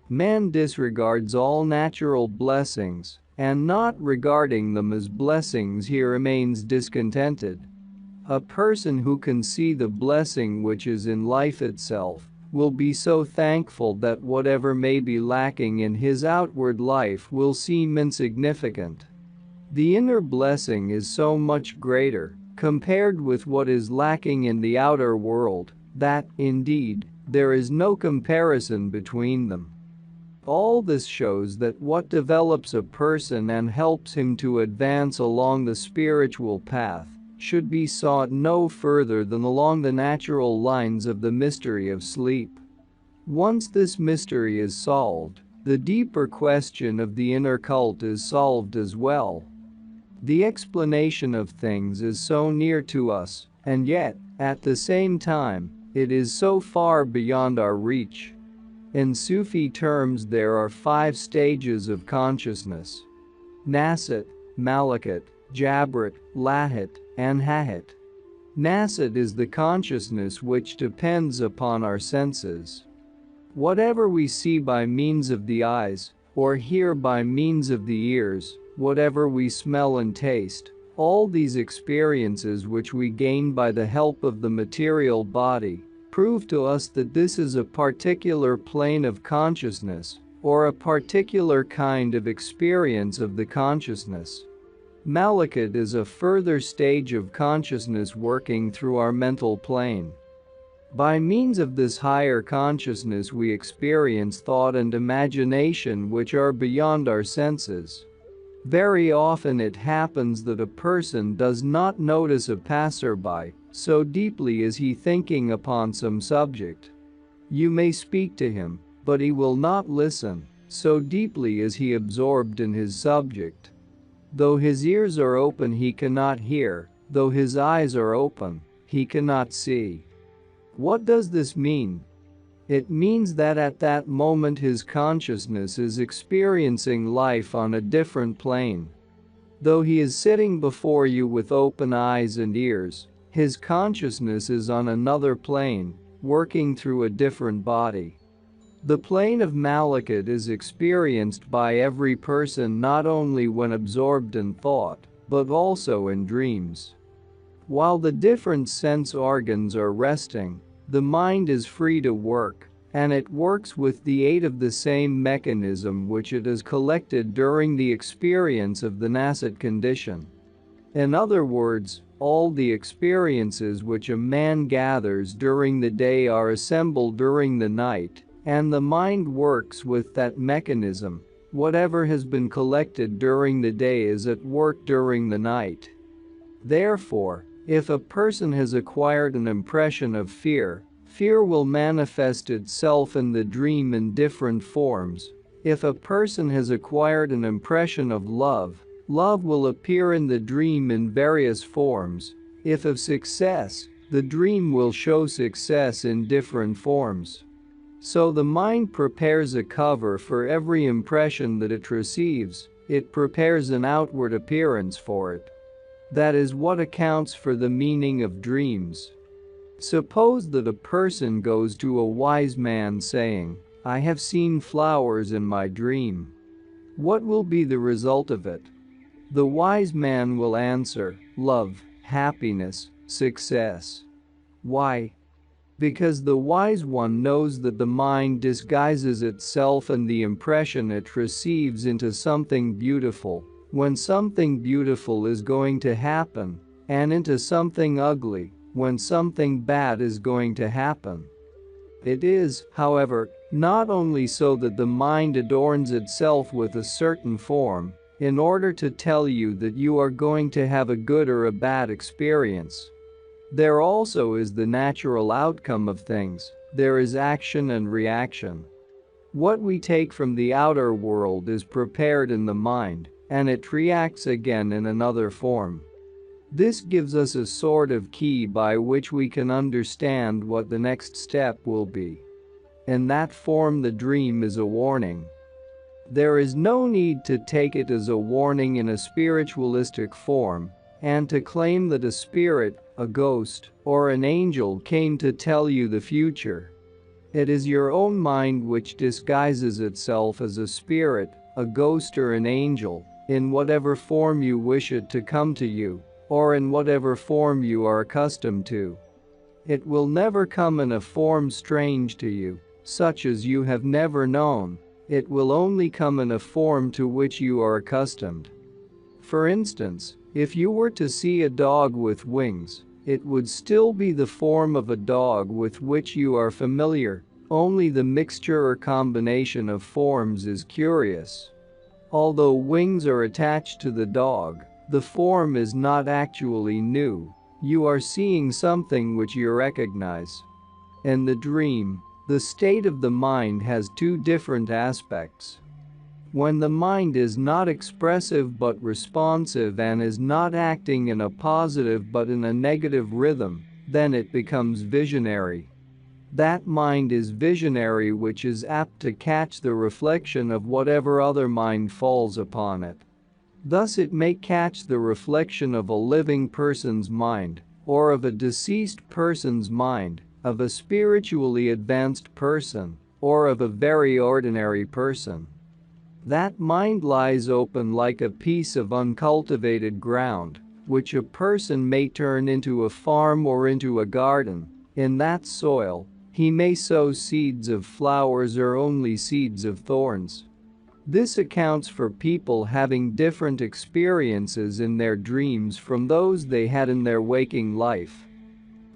A: Man disregards all natural blessings, and not regarding them as blessings he remains discontented. A person who can see the blessing which is in life itself will be so thankful that whatever may be lacking in his outward life will seem insignificant. The inner blessing is so much greater, compared with what is lacking in the outer world, that, indeed, there is no comparison between them. All this shows that what develops a person and helps him to advance along the spiritual path should be sought no further than along the natural lines of the mystery of sleep. Once this mystery is solved, the deeper question of the inner cult is solved as well. The explanation of things is so near to us, and yet, at the same time, it is so far beyond our reach. In Sufi terms there are 5 stages of consciousness: Nasat, Malakut, Jabrat, Lahat, and Hahat. Nasat is the consciousness which depends upon our senses. Whatever we see by means of the eyes, or hear by means of the ears, whatever we smell and taste, all these experiences which we gain by the help of the material body, prove to us that this is a particular plane of consciousness, or a particular kind of experience of the consciousness. Malakut is a further stage of consciousness working through our mental plane. By means of this higher consciousness we experience thought and imagination which are beyond our senses. Very often it happens that a person does not notice a passerby, so deeply is he thinking upon some subject. You may speak to him, but he will not listen, so deeply is he absorbed in his subject. Though his ears are open he cannot hear, though his eyes are open, he cannot see. What does this mean? It means that at that moment his consciousness is experiencing life on a different plane. Though he is sitting before you with open eyes and ears, his consciousness is on another plane, working through a different body. The plane of Malakut is experienced by every person not only when absorbed in thought, but also in dreams. While the different sense organs are resting, the mind is free to work, and it works with the aid of the same mechanism which it has collected during the experience of the nascent condition. In other words, all the experiences which a man gathers during the day are assembled during the night, and the mind works with that mechanism. Whatever has been collected during the day is at work during the night. Therefore, if a person has acquired an impression of fear, fear will manifest itself in the dream in different forms. If a person has acquired an impression of love, love will appear in the dream in various forms. If of success, the dream will show success in different forms. So the mind prepares a cover for every impression that it receives, it prepares an outward appearance for it. That is what accounts for the meaning of dreams. Suppose that a person goes to a wise man saying, "I have seen flowers in my dream." What will be the result of it? The wise man will answer, love, happiness, success. Why? Because the wise one knows that the mind disguises itself and the impression it receives into something beautiful, when something beautiful is going to happen, and into something ugly, when something bad is going to happen. It is, however, not only so that the mind adorns itself with a certain form, in order to tell you that you are going to have a good or a bad experience. There also is the natural outcome of things, there is action and reaction. What we take from the outer world is prepared in the mind, and it reacts again in another form. This gives us a sort of key by which we can understand what the next step will be. In that form the dream is a warning. There is no need to take it as a warning in a spiritualistic form, and to claim that a spirit, a ghost, or an angel came to tell you the future. It is your own mind which disguises itself as a spirit, a ghost or an angel, in whatever form you wish it to come to you, or in whatever form you are accustomed to. It will never come in a form strange to you, such as you have never known. It will only come in a form to which you are accustomed. For instance, if you were to see a dog with wings, it would still be the form of a dog with which you are familiar, only the mixture or combination of forms is curious. Although wings are attached to the dog, the form is not actually new. You are seeing something which you recognize. In the dream, the state of the mind has two different aspects. When the mind is not expressive but responsive and is not acting in a positive but in a negative rhythm, then it becomes visionary. That mind is visionary, which is apt to catch the reflection of whatever other mind falls upon it. Thus it may catch the reflection of a living person's mind, or of a deceased person's mind, of a spiritually advanced person, or of a very ordinary person. That mind lies open like a piece of uncultivated ground, which a person may turn into a farm or into a garden. In that soil, he may sow seeds of flowers or only seeds of thorns. This accounts for people having different experiences in their dreams from those they had in their waking life.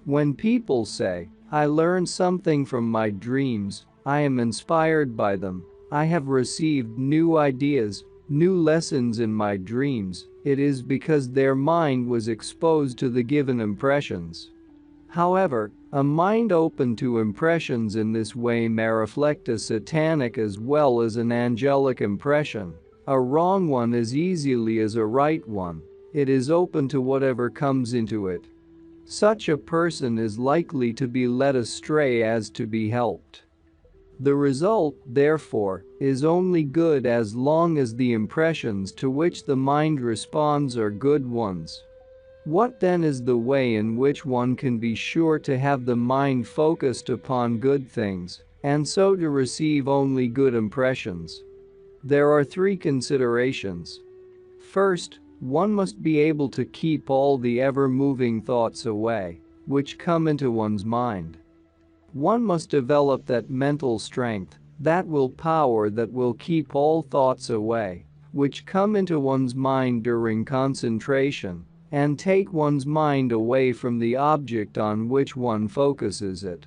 A: When people say, "I learned something from my dreams, I am inspired by them, I have received new ideas," new lessons in my dreams, it is because their mind was exposed to the given impressions. However, a mind open to impressions in this way may reflect a satanic as well as an angelic impression. A wrong one as easily as a right one. It is open to whatever comes into it. Such a person is likely to be led astray as to be helped. The result, therefore, is only good as long as the impressions to which the mind responds are good ones. What then is the way in which one can be sure to have the mind focused upon good things, and so to receive only good impressions? There are three considerations. First, one must be able to keep all the ever-moving thoughts away, which come into one's mind. One must develop that mental strength, that willpower that will keep all thoughts away, which come into one's mind during concentration, and take one's mind away from the object on which one focuses it.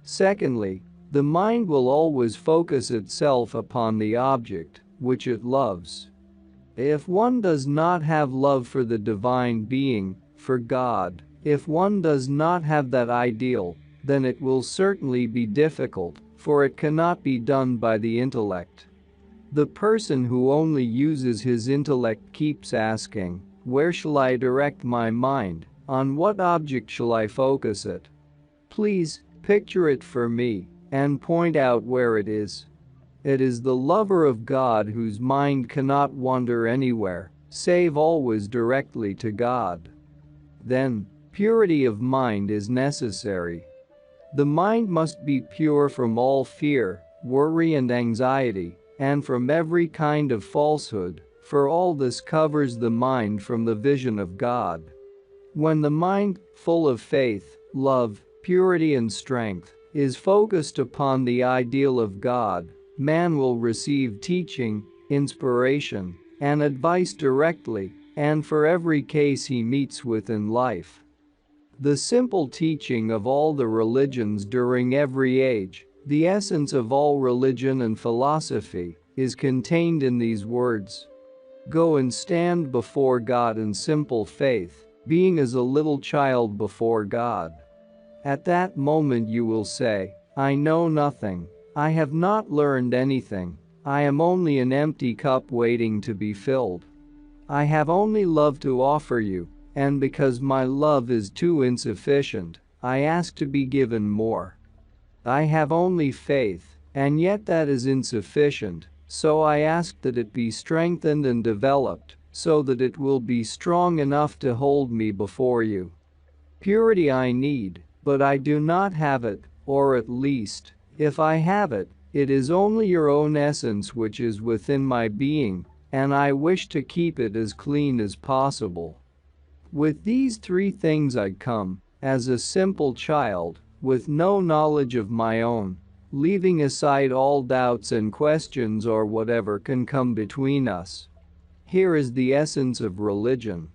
A: Secondly, the mind will always focus itself upon the object, which it loves. If one does not have love for the divine being, for God, if one does not have that ideal, then it will certainly be difficult, for it cannot be done by the intellect. The person who only uses his intellect keeps asking, where shall I direct my mind? On what object shall I focus it? Please, picture it for me, and point out where it is. It is the lover of God whose mind cannot wander anywhere, save always directly to God. Then, purity of mind is necessary. The mind must be pure from all fear, worry and anxiety, and from every kind of falsehood, for all this covers the mind from the vision of God. When the mind, full of faith, love, purity and strength, is focused upon the ideal of God, man will receive teaching, inspiration, and advice directly, and for every case he meets with in life. The simple teaching of all the religions during every age, the essence of all religion and philosophy, is contained in these words. Go and stand before God in simple faith, being as a little child before God. At that moment you will say, I know nothing, I have not learned anything, I am only an empty cup waiting to be filled. I have only love to offer you, and because my love is too insufficient, I ask to be given more. I have only faith, and yet that is insufficient. So I ask that it be strengthened and developed, so that it will be strong enough to hold me before you. Purity I need, but I do not have it, or at least, if I have it, it is only your own essence which is within my being, and I wish to keep it as clean as possible. With these three things I come, as a simple child, with no knowledge of my own, leaving aside all doubts and questions or whatever can come between us. Here is the essence of religion.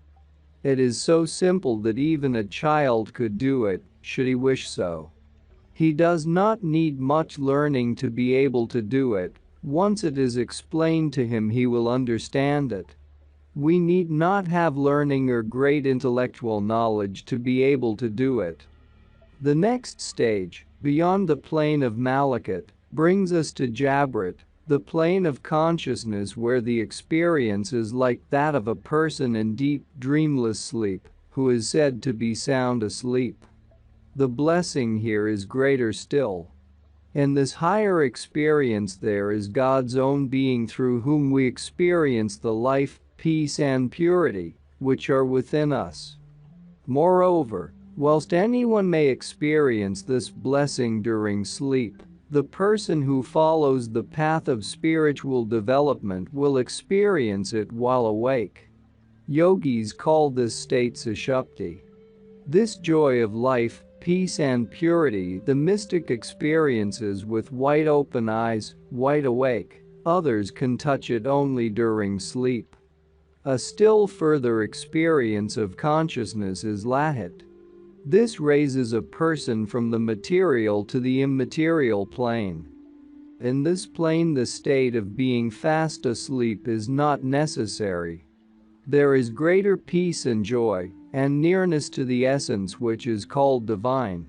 A: It is so simple that even a child could do it, should he wish so. He does not need much learning to be able to do it. Once it is explained to him, he will understand it. We need not have learning or great intellectual knowledge to be able to do it. The next stage, beyond the plane of Malakut, brings us to Jabrit, the plane of consciousness where the experience is like that of a person in deep, dreamless sleep, who is said to be sound asleep. The blessing here is greater still. In this higher experience there is God's own being through whom we experience the life, peace and purity, which are within us. Moreover, whilst anyone may experience this blessing during sleep, the person who follows the path of spiritual development will experience it while awake. Yogis call this state Sushupti. This joy of life, peace and purity the mystic experiences with wide open eyes, wide awake. Others can touch it only during sleep. A still further experience of consciousness is Lahit. This raises a person from the material to the immaterial plane. In this plane, the state of being fast asleep is not necessary. There is greater peace and joy, and nearness to the essence which is called divine.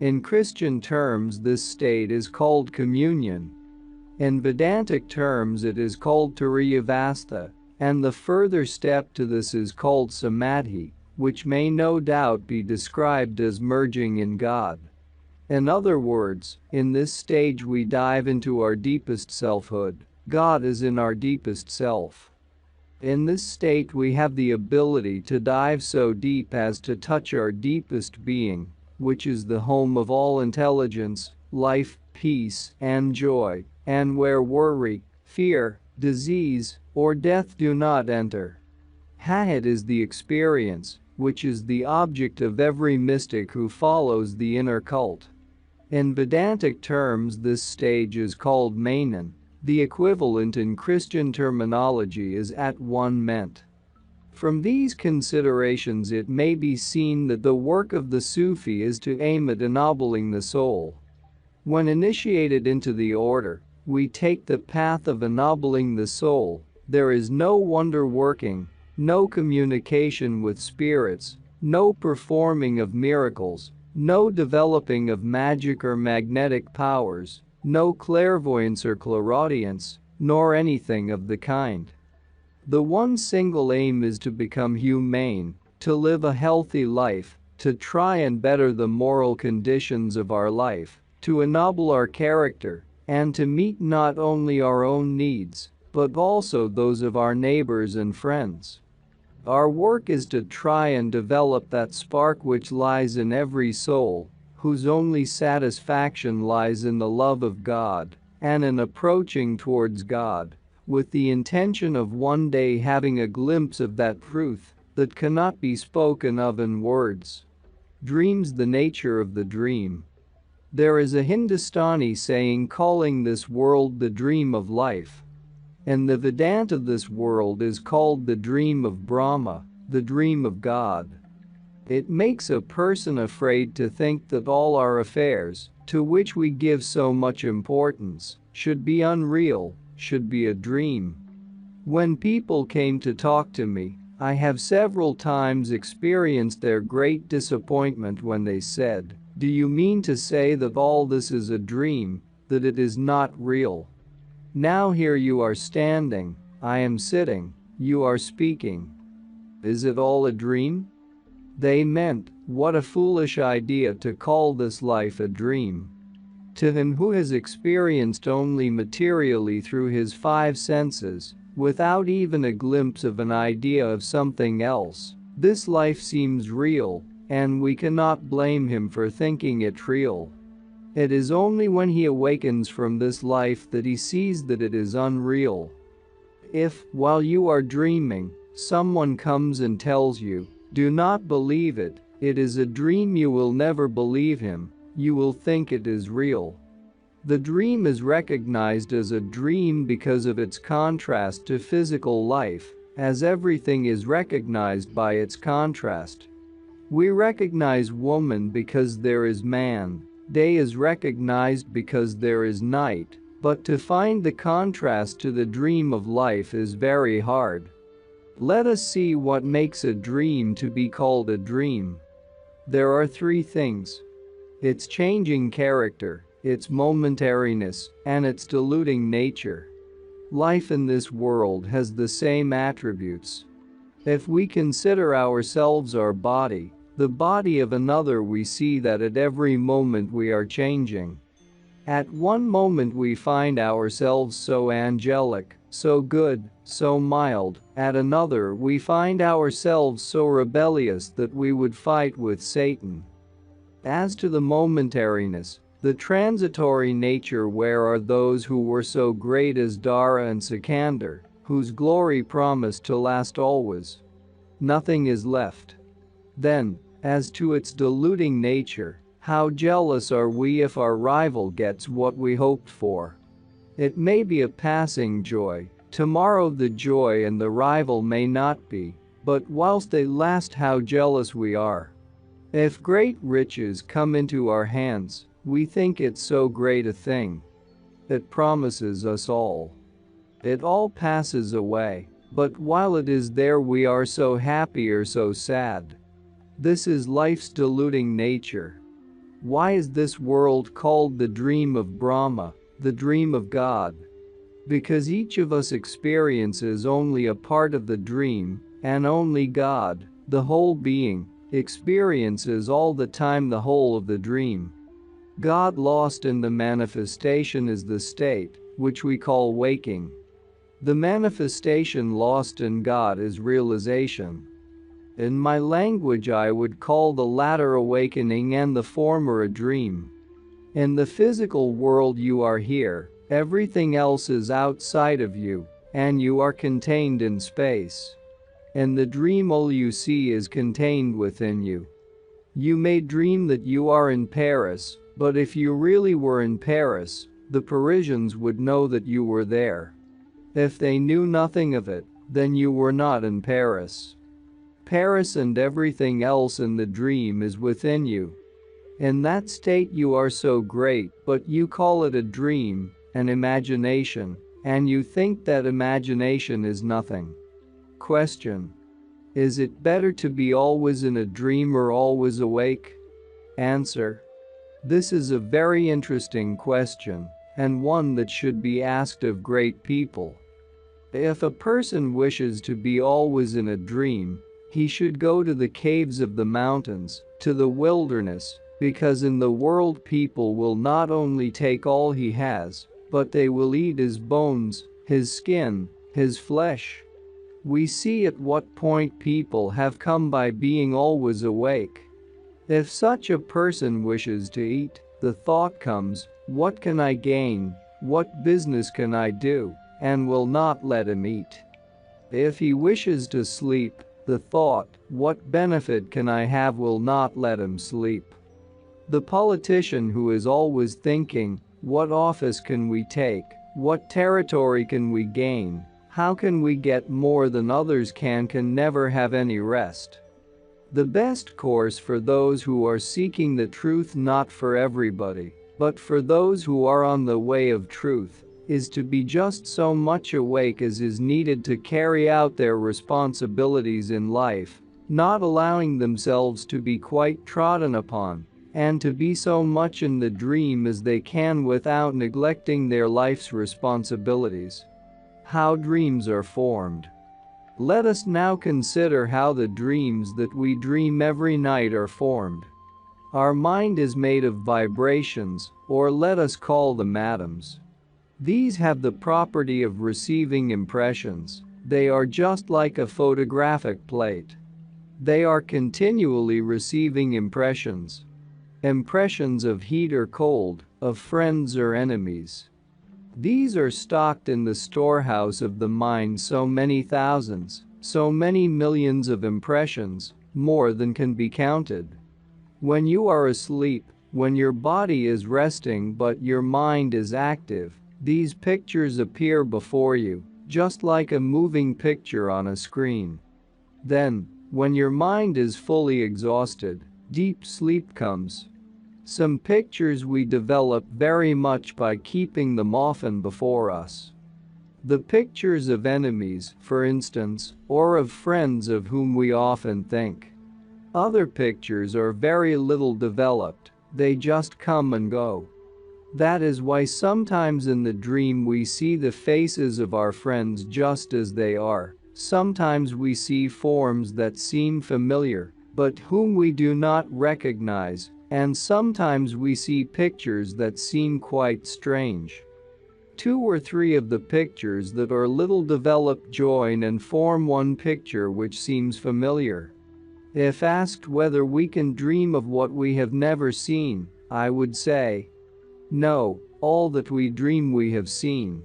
A: In Christian terms, this state is called communion. In Vedantic terms, it is called Turiyavastha, and the further step to this is called samadhi, which may no doubt be described as merging in God. In other words, in this stage we dive into our deepest selfhood. God is in our deepest self. In this state we have the ability to dive so deep as to touch our deepest being, which is the home of all intelligence, life, peace, and joy, and where worry, fear, disease, or death do not enter. It is the experience, which is the object of every mystic who follows the inner cult. In Vedantic terms, this stage is called Manan. The equivalent in Christian terminology is at one ment. From these considerations, it may be seen that the work of the Sufi is to aim at ennobling the soul. When initiated into the order, we take the path of ennobling the soul. There is no wonder working, no communication with spirits, no performing of miracles, no developing of magic or magnetic powers, no clairvoyance or clairaudience, nor anything of the kind. The one single aim is to become humane, to live a healthy life, to try and better the moral conditions of our life, to ennoble our character, and to meet not only our own needs, but also those of our neighbors and friends. Our work is to try and develop that spark which lies in every soul, whose only satisfaction lies in the love of God and in approaching towards God, with the intention of one day having a glimpse of that truth that cannot be spoken of in words. Dreams, the nature of the dream. There is a Hindustani saying calling this world the dream of life. And the Vedanta of this world is called the dream of Brahma, the dream of God. It makes a person afraid to think that all our affairs, to which we give so much importance, should be unreal, should be a dream. When people came to talk to me, I have several times experienced their great disappointment when they said, "Do you mean to say that all this is a dream, that it is not real? Now here you are standing, I am sitting, you are speaking. Is it all a dream?" They meant, what a foolish idea to call this life a dream. To him who has experienced only materially through his five senses, without even a glimpse of an idea of something else, this life seems real, and we cannot blame him for thinking it real. It is only when he awakens from this life that he sees that it is unreal. If, while you are dreaming, someone comes and tells you, "Do not believe it, it is a dream," you will never believe him, you will think it is real. The dream is recognized as a dream because of its contrast to physical life, as everything is recognized by its contrast. We recognize woman because there is man. Day is recognized because there is night, but to find the contrast to the dream of life is very hard. Let us see what makes a dream to be called a dream. There are three things: its changing character, its momentariness, and its diluting nature. Life in this world has the same attributes. If we consider ourselves our body, the body of another, we see that at every moment we are changing. At one moment we find ourselves so angelic, so good, so mild. At another we find ourselves so rebellious that we would fight with Satan. As to the momentariness, the transitory nature, where are those who were so great as Dara and Sikander, whose glory promised to last always? Nothing is left. Then, as to its diluting nature, how jealous are we if our rival gets what we hoped for. It may be a passing joy, tomorrow the joy and the rival may not be, but whilst they last, how jealous we are. If great riches come into our hands, we think it so great a thing. It promises us all. It all passes away, but while it is there we are so happy or so sad. This is life's deluding nature. Why is this world called the dream of Brahma, the dream of God? Because each of us experiences only a part of the dream, and only God, the whole being, experiences all the time the whole of the dream. God lost in the manifestation is the state, which we call waking. The manifestation lost in God is realization. In my language I would call the latter awakening and the former a dream. In the physical world you are here, everything else is outside of you, and you are contained in space. In the dream all you see is contained within you. You may dream that you are in Paris, but if you really were in Paris, the Parisians would know that you were there. If they knew nothing of it, then you were not in Paris. Paris and everything else in the dream is within you. In that state you are so great, but you call it a dream, an imagination, and you think that imagination is nothing. Question: is it better to be always in a dream or always awake? Answer: this is a very interesting question, and one that should be asked of great people. If a person wishes to be always in a dream, he should go to the caves of the mountains, to the wilderness, because in the world people will not only take all he has, but they will eat his bones, his skin, his flesh. We see at what point people have come by being always awake. If such a person wishes to eat, the thought comes, what can I gain, what business can I do, and will not let him eat. If he wishes to sleep, the thought, what benefit can I have, will not let him sleep. The politician who is always thinking, what office can we take, what territory can we gain, how can we get more than others can never have any rest. The best course for those who are seeking the truth, not for everybody, but for those who are on the way of truth, is to be just so much awake as is needed to carry out their responsibilities in life, not allowing themselves to be quite trodden upon, and to be so much in the dream as they can without neglecting their life's responsibilities. How dreams are formed. Let us now consider how the dreams that we dream every night are formed. Our mind is made of vibrations, or let us call them atoms. These have the property of receiving impressions. They are just like a photographic plate. They are continually receiving impressions. Impressions of heat or cold, of friends or enemies. These are stocked in the storehouse of the mind, so many thousands, so many millions of impressions, more than can be counted. When you are asleep, when your body is resting but your mind is active, these pictures appear before you, just like a moving picture on a screen. Then, when your mind is fully exhausted, deep sleep comes. Some pictures we develop very much by keeping them often before us. The pictures of enemies, for instance, or of friends of whom we often think. Other pictures are very little developed, they just come and go. That is why sometimes in the dream we see the faces of our friends just as they are. Sometimes we see forms that seem familiar, but whom we do not recognize, and sometimes we see pictures that seem quite strange. 2 or 3 of the pictures that are little developed join and form one picture which seems familiar. If asked whether we can dream of what we have never seen, I would say, no, all that we dream we have seen.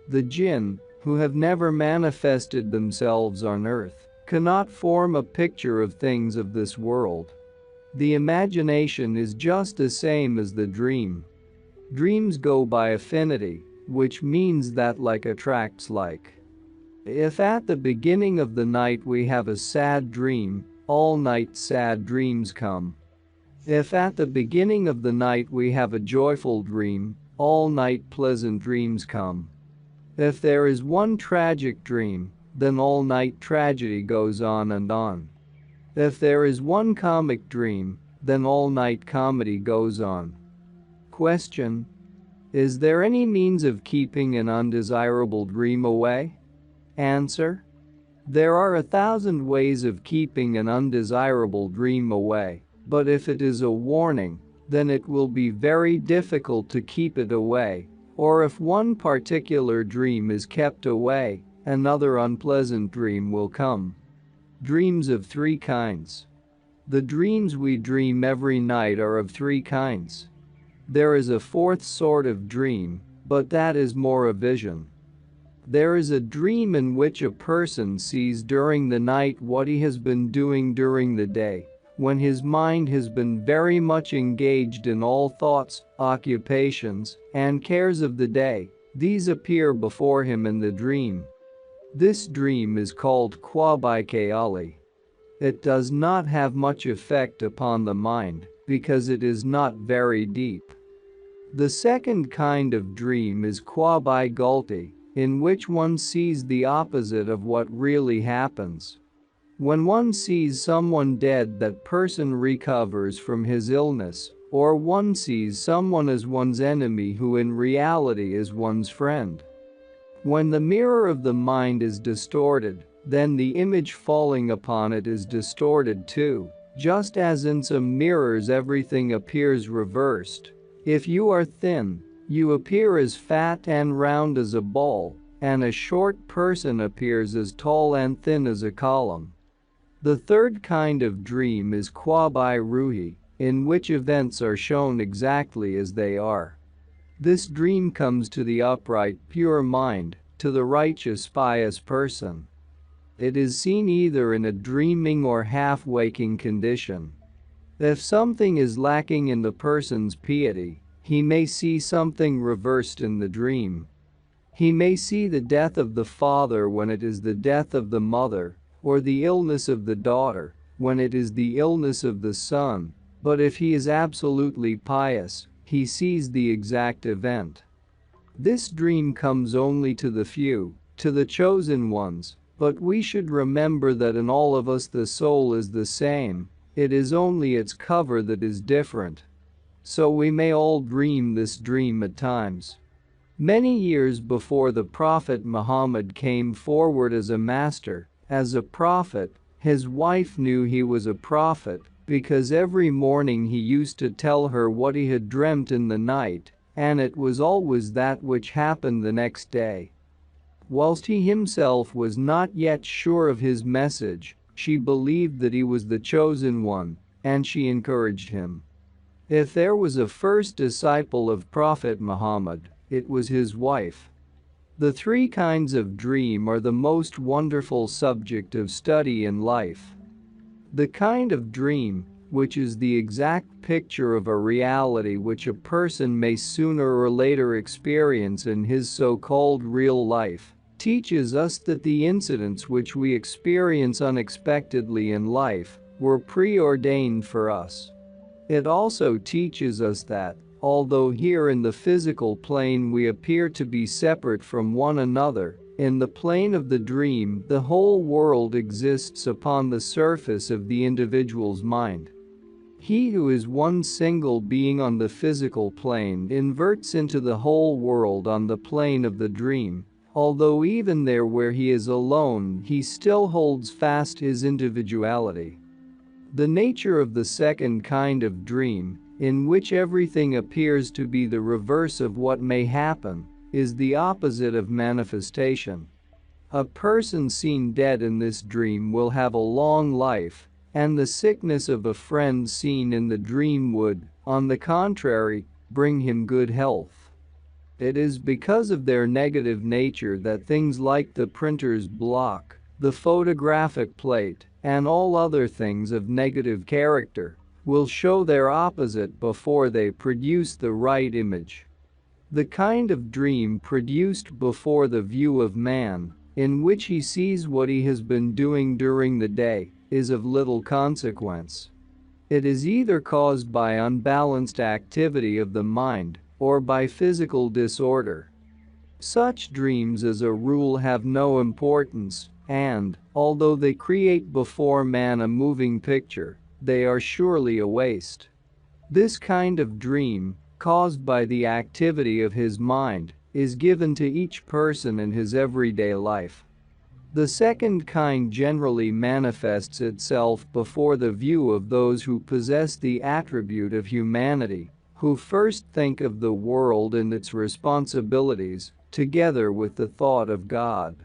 A: The jinn, who have never manifested themselves on earth, cannot form a picture of things of this world. The imagination is just the same as the dream. Dreams go by affinity, which means that like attracts like. If at the beginning of the night we have a sad dream, all night sad dreams come. If at the beginning of the night we have a joyful dream, all night pleasant dreams come. If there is one tragic dream, then all night tragedy goes on and on. If there is one comic dream, then all night comedy goes on. Question: is there any means of keeping an undesirable dream away? Answer: there are 1,000 ways of keeping an undesirable dream away, but if it is a warning, then it will be very difficult to keep it away, or if one particular dream is kept away, another unpleasant dream will come. Dreams of 3 kinds. The dreams we dream every night are of 3 kinds. There is a 4th sort of dream, but that is more a vision. There is a dream in which a person sees during the night what he has been doing during the day, when his mind has been very much engaged in all thoughts, occupations, and cares of the day. These appear before him in the dream. This dream is called Kwabikayali. It does not have much effect upon the mind, because it is not very deep. The second kind of dream is Kwabigulti, in which one sees the opposite of what really happens. When one sees someone dead, that person recovers from his illness, or one sees someone as one's enemy who in reality is one's friend. When the mirror of the mind is distorted, then the image falling upon it is distorted too, just as in some mirrors everything appears reversed. If you are thin, you appear as fat and round as a ball, and a short person appears as tall and thin as a column. The third kind of dream is Kwabi-Ruhi, in which events are shown exactly as they are. This dream comes to the upright, pure mind, to the righteous, pious person. It is seen either in a dreaming or half-waking condition. If something is lacking in the person's piety, he may see something reversed in the dream. He may see the death of the father when it is the death of the mother, or the illness of the daughter when it is the illness of the son, but if he is absolutely pious, he sees the exact event. This dream comes only to the few, to the chosen ones, but we should remember that in all of us the soul is the same, it is only its cover that is different. So we may all dream this dream at times. Many years before the Prophet Muhammad came forward as a master, as a prophet, his wife knew he was a prophet because every morning he used to tell her what he had dreamt in the night, and it was always that which happened the next day. Whilst he himself was not yet sure of his message, she believed that he was the chosen one, and she encouraged him. If there was a first disciple of Prophet Muhammad, it was his wife. The 3 kinds of dream are the most wonderful subject of study in life. The kind of dream, which is the exact picture of a reality which a person may sooner or later experience in his so-called real life, teaches us that the incidents which we experience unexpectedly in life were preordained for us. It also teaches us that, although here in the physical plane we appear to be separate from one another, in the plane of the dream the whole world exists upon the surface of the individual's mind. He who is one single being on the physical plane inverts into the whole world on the plane of the dream, although even there where he is alone he still holds fast his individuality. The nature of the second kind of dream, in which everything appears to be the reverse of what may happen, is the opposite of manifestation. A person seen dead in this dream will have a long life, and the sickness of a friend seen in the dream would, on the contrary, bring him good health. It is because of their negative nature that things like the printer's block, the photographic plate, and all other things of negative character will show their opposite before they produce the right image. The kind of dream produced before the view of man, in which he sees what he has been doing during the day, is of little consequence. It is either caused by unbalanced activity of the mind, or by physical disorder. Such dreams as a rule have no importance, and, although they create before man a moving picture, they are surely a waste. This kind of dream, caused by the activity of his mind, is given to each person in his everyday life. The second kind generally manifests itself before the view of those who possess the attribute of humanity, who first think of the world and its responsibilities, together with the thought of God.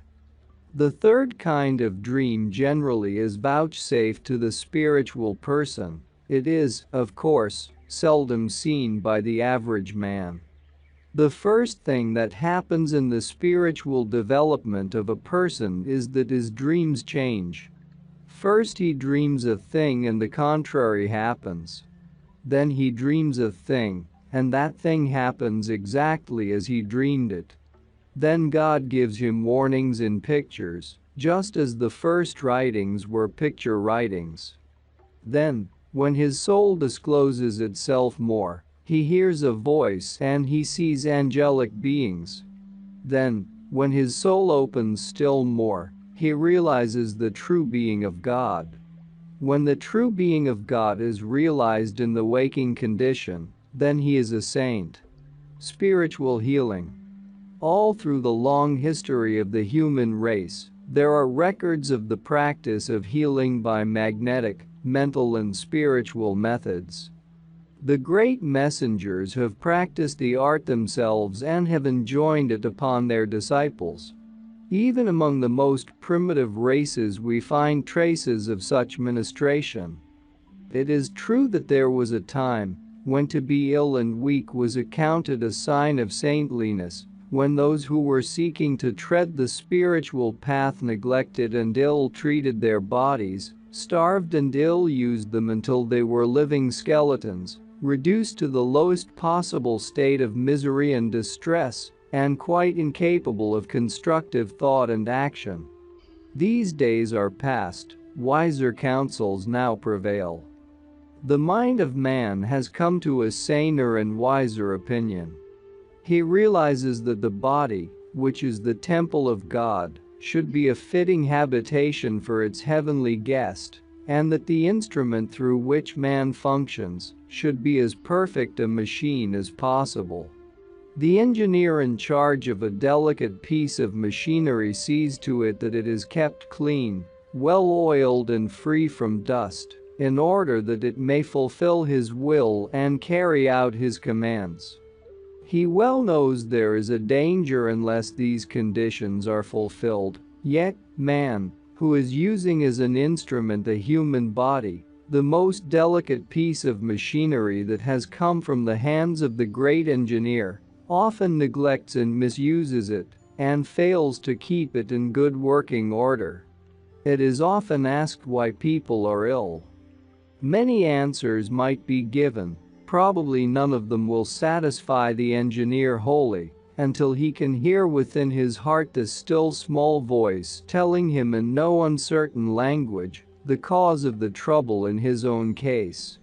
A: The third kind of dream generally is vouchsafed to the spiritual person. It is, of course, seldom seen by the average man. The first thing that happens in the spiritual development of a person is that his dreams change. First he dreams a thing and the contrary happens. Then he dreams a thing, and that thing happens exactly as he dreamed it. Then God gives him warnings in pictures, just as the first writings were picture writings. Then, when his soul discloses itself more, he hears a voice and he sees angelic beings. Then, when his soul opens still more, he realizes the true being of God. When the true being of God is realized in the waking condition, then he is a saint. Spiritual healing. All through the long history of the human race, there are records of the practice of healing by magnetic, mental and spiritual methods. The great messengers have practiced the art themselves and have enjoined it upon their disciples. Even among the most primitive races we find traces of such ministration. It is true that there was a time when to be ill and weak was accounted a sign of saintliness, when those who were seeking to tread the spiritual path neglected and ill-treated their bodies, starved and ill-used them until they were living skeletons, reduced to the lowest possible state of misery and distress, and quite incapable of constructive thought and action. These days are past, wiser counsels now prevail. The mind of man has come to a saner and wiser opinion. He realizes that the body, which is the temple of God, should be a fitting habitation for its heavenly guest, and that the instrument through which man functions should be as perfect a machine as possible. The engineer in charge of a delicate piece of machinery sees to it that it is kept clean, well-oiled and free from dust, in order that it may fulfill his will and carry out his commands. He well knows there is a danger unless these conditions are fulfilled, yet, man, who is using as an instrument the human body, the most delicate piece of machinery that has come from the hands of the great engineer, often neglects and misuses it, and fails to keep it in good working order. It is often asked why people are ill. Many answers might be given. Probably none of them will satisfy the engineer wholly, until he can hear within his heart the still small voice telling him in no uncertain language the cause of the trouble in his own case.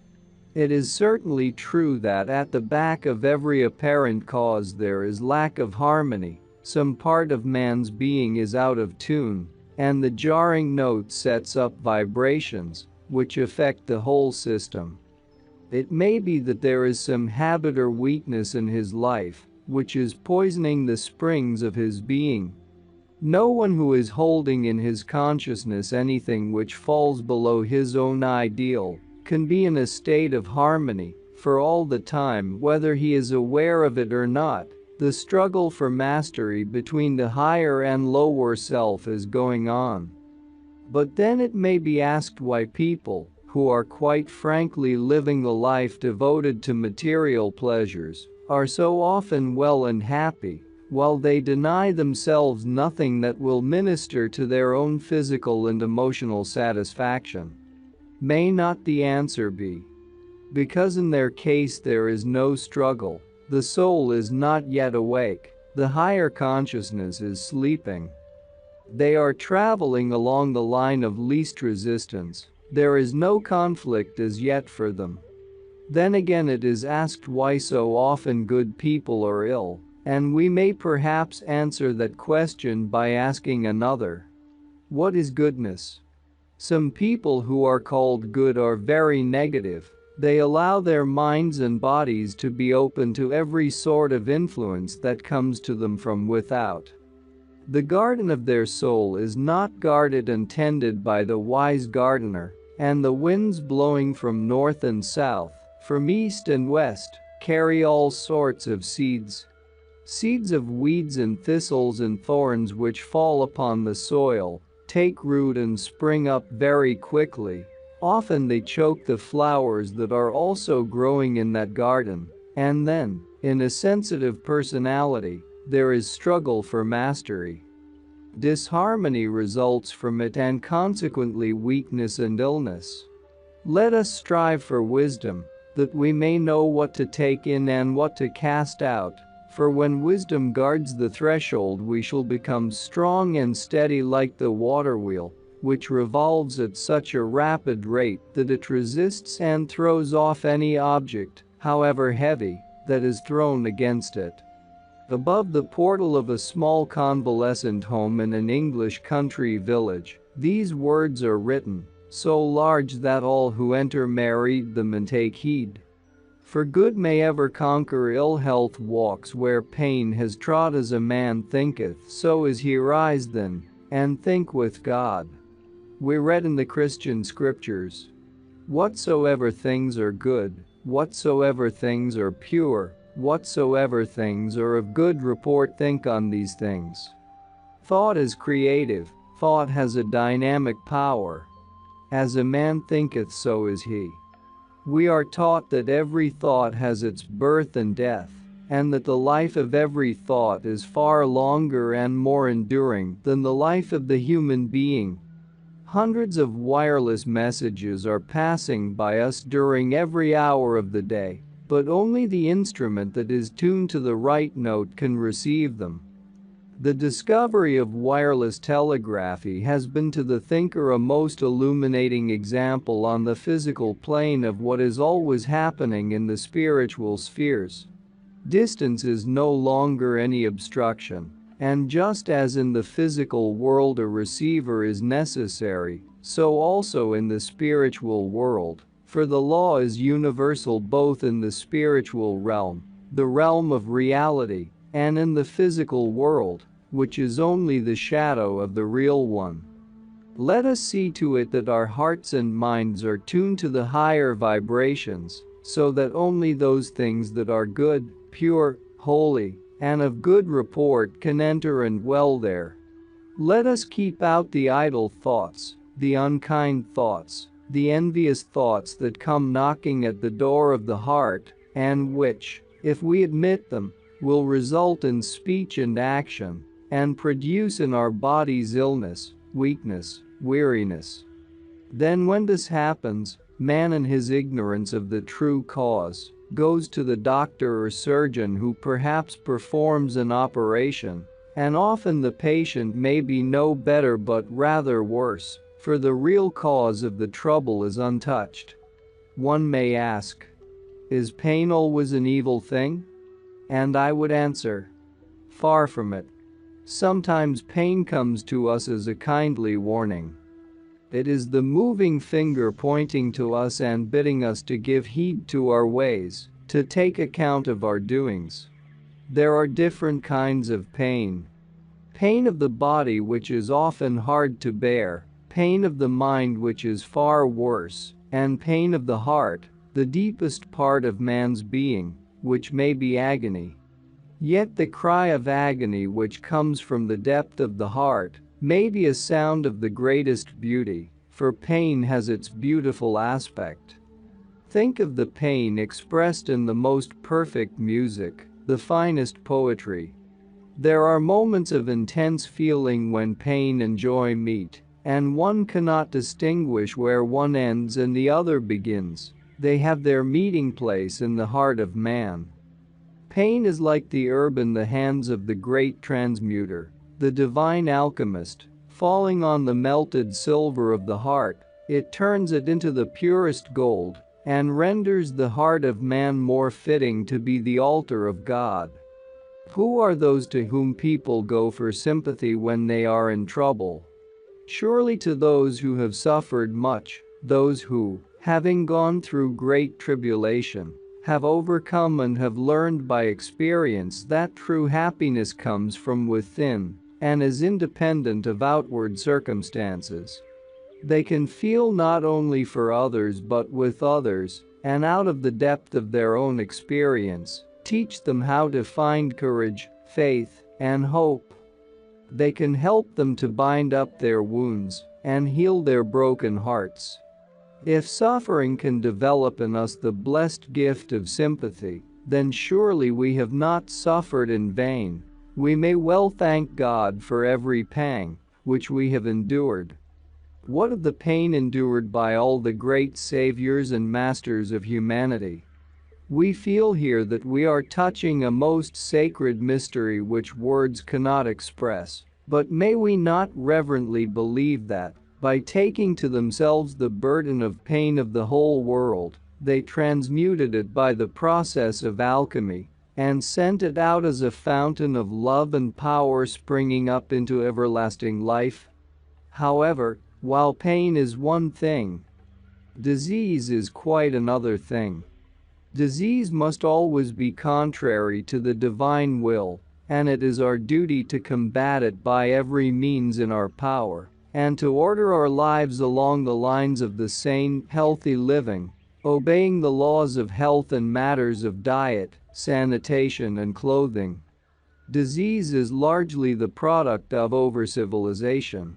A: It is certainly true that at the back of every apparent cause there is lack of harmony, some part of man's being is out of tune, and the jarring note sets up vibrations, which affect the whole system. It may be that there is some habit or weakness in his life, which is poisoning the springs of his being. No one who is holding in his consciousness anything which falls below his own ideal can be in a state of harmony, for all the time whether he is aware of it or not. The struggle for mastery between the higher and lower self is going on. But then it may be asked why people, who are quite frankly living the life devoted to material pleasures, are so often well and happy, while they deny themselves nothing that will minister to their own physical and emotional satisfaction. May not the answer be? Because in their case there is no struggle, the soul is not yet awake, the higher consciousness is sleeping. They are traveling along the line of least resistance. There is no conflict as yet for them. Then again it is asked why so often good people are ill, and we may perhaps answer that question by asking another. What is goodness? Some people who are called good are very negative. They allow their minds and bodies to be open to every sort of influence that comes to them from without. The garden of their soul is not guarded and tended by the wise gardener, and the winds blowing from north and south, from east and west, carry all sorts of seeds. Seeds of weeds and thistles and thorns which fall upon the soil, take root and spring up very quickly. Often they choke the flowers that are also growing in that garden, and then, in a sensitive personality, there is struggle for mastery. Disharmony results from it and consequently weakness and illness. Let us strive for wisdom, that we may know what to take in and what to cast out, for when wisdom guards the threshold we shall become strong and steady like the water wheel, which revolves at such a rapid rate that it resists and throws off any object, however heavy, that is thrown against it. Above the portal of a small convalescent home in an English country village, these words are written, so large that all who enter may read them and take heed. For good may ever conquer ill health walks where pain has trod as a man thinketh so is he rise then, and think with God. We read in the Christian scriptures, whatsoever things are good, whatsoever things are pure, whatsoever things are of good report think on these things. Thought is creative, thought has a dynamic power. As a man thinketh so is he. We are taught that every thought has its birth and death, and that the life of every thought is far longer and more enduring than the life of the human being. Hundreds of wireless messages are passing by us during every hour of the day, but only the instrument that is tuned to the right note can receive them. The discovery of wireless telegraphy has been to the thinker a most illuminating example on the physical plane of what is always happening in the spiritual spheres. Distance is no longer any obstruction, and just as in the physical world a receiver is necessary, so also in the spiritual world, for the law is universal both in the spiritual realm, the realm of reality, and in the physical world, which is only the shadow of the real one. Let us see to it that our hearts and minds are tuned to the higher vibrations, so that only those things that are good, pure, holy, and of good report can enter and dwell there. Let us keep out the idle thoughts, the unkind thoughts, the envious thoughts that come knocking at the door of the heart, and which, if we admit them, will result in speech and action, and produce in our bodies illness, weakness, weariness. Then when this happens, man in his ignorance of the true cause, goes to the doctor or surgeon who perhaps performs an operation, and often the patient may be no better but rather worse, for the real cause of the trouble is untouched. One may ask, is pain always an evil thing? And I would answer, far from it. Sometimes pain comes to us as a kindly warning. It is the moving finger pointing to us and bidding us to give heed to our ways, to take account of our doings. There are different kinds of pain. Pain of the body which is often hard to bear, pain of the mind which is far worse, and pain of the heart, the deepest part of man's being, which may be agony. Yet the cry of agony which comes from the depth of the heart may be a sound of the greatest beauty, for pain has its beautiful aspect. Think of the pain expressed in the most perfect music, the finest poetry. There are moments of intense feeling when pain and joy meet, and one cannot distinguish where one ends and the other begins. They have their meeting place in the heart of man. Pain is like the herb in the hands of the great transmuter, the divine alchemist. Falling on the melted silver of the heart, it turns it into the purest gold, and renders the heart of man more fitting to be the altar of God. Who are those to whom people go for sympathy when they are in trouble? Surely to those who have suffered much, those who, having gone through great tribulation, have overcome and have learned by experience that true happiness comes from within and is independent of outward circumstances. They can feel not only for others but with others, and out of the depth of their own experience, teach them how to find courage, faith, and hope. They can help them to bind up their wounds and heal their broken hearts. If suffering can develop in us the blessed gift of sympathy, then surely we have not suffered in vain. We may well thank God for every pang which we have endured. What of the pain endured by all the great saviors and masters of humanity? We feel here that we are touching a most sacred mystery which words cannot express, but may we not reverently believe that, by taking to themselves the burden of pain of the whole world, they transmuted it by the process of alchemy and sent it out as a fountain of love and power springing up into everlasting life? However, while pain is one thing, disease is quite another thing. Disease must always be contrary to the divine will, and it is our duty to combat it by every means in our power, and to order our lives along the lines of the sane, healthy living, obeying the laws of health and matters of diet, sanitation and clothing. Disease is largely the product of over-civilization.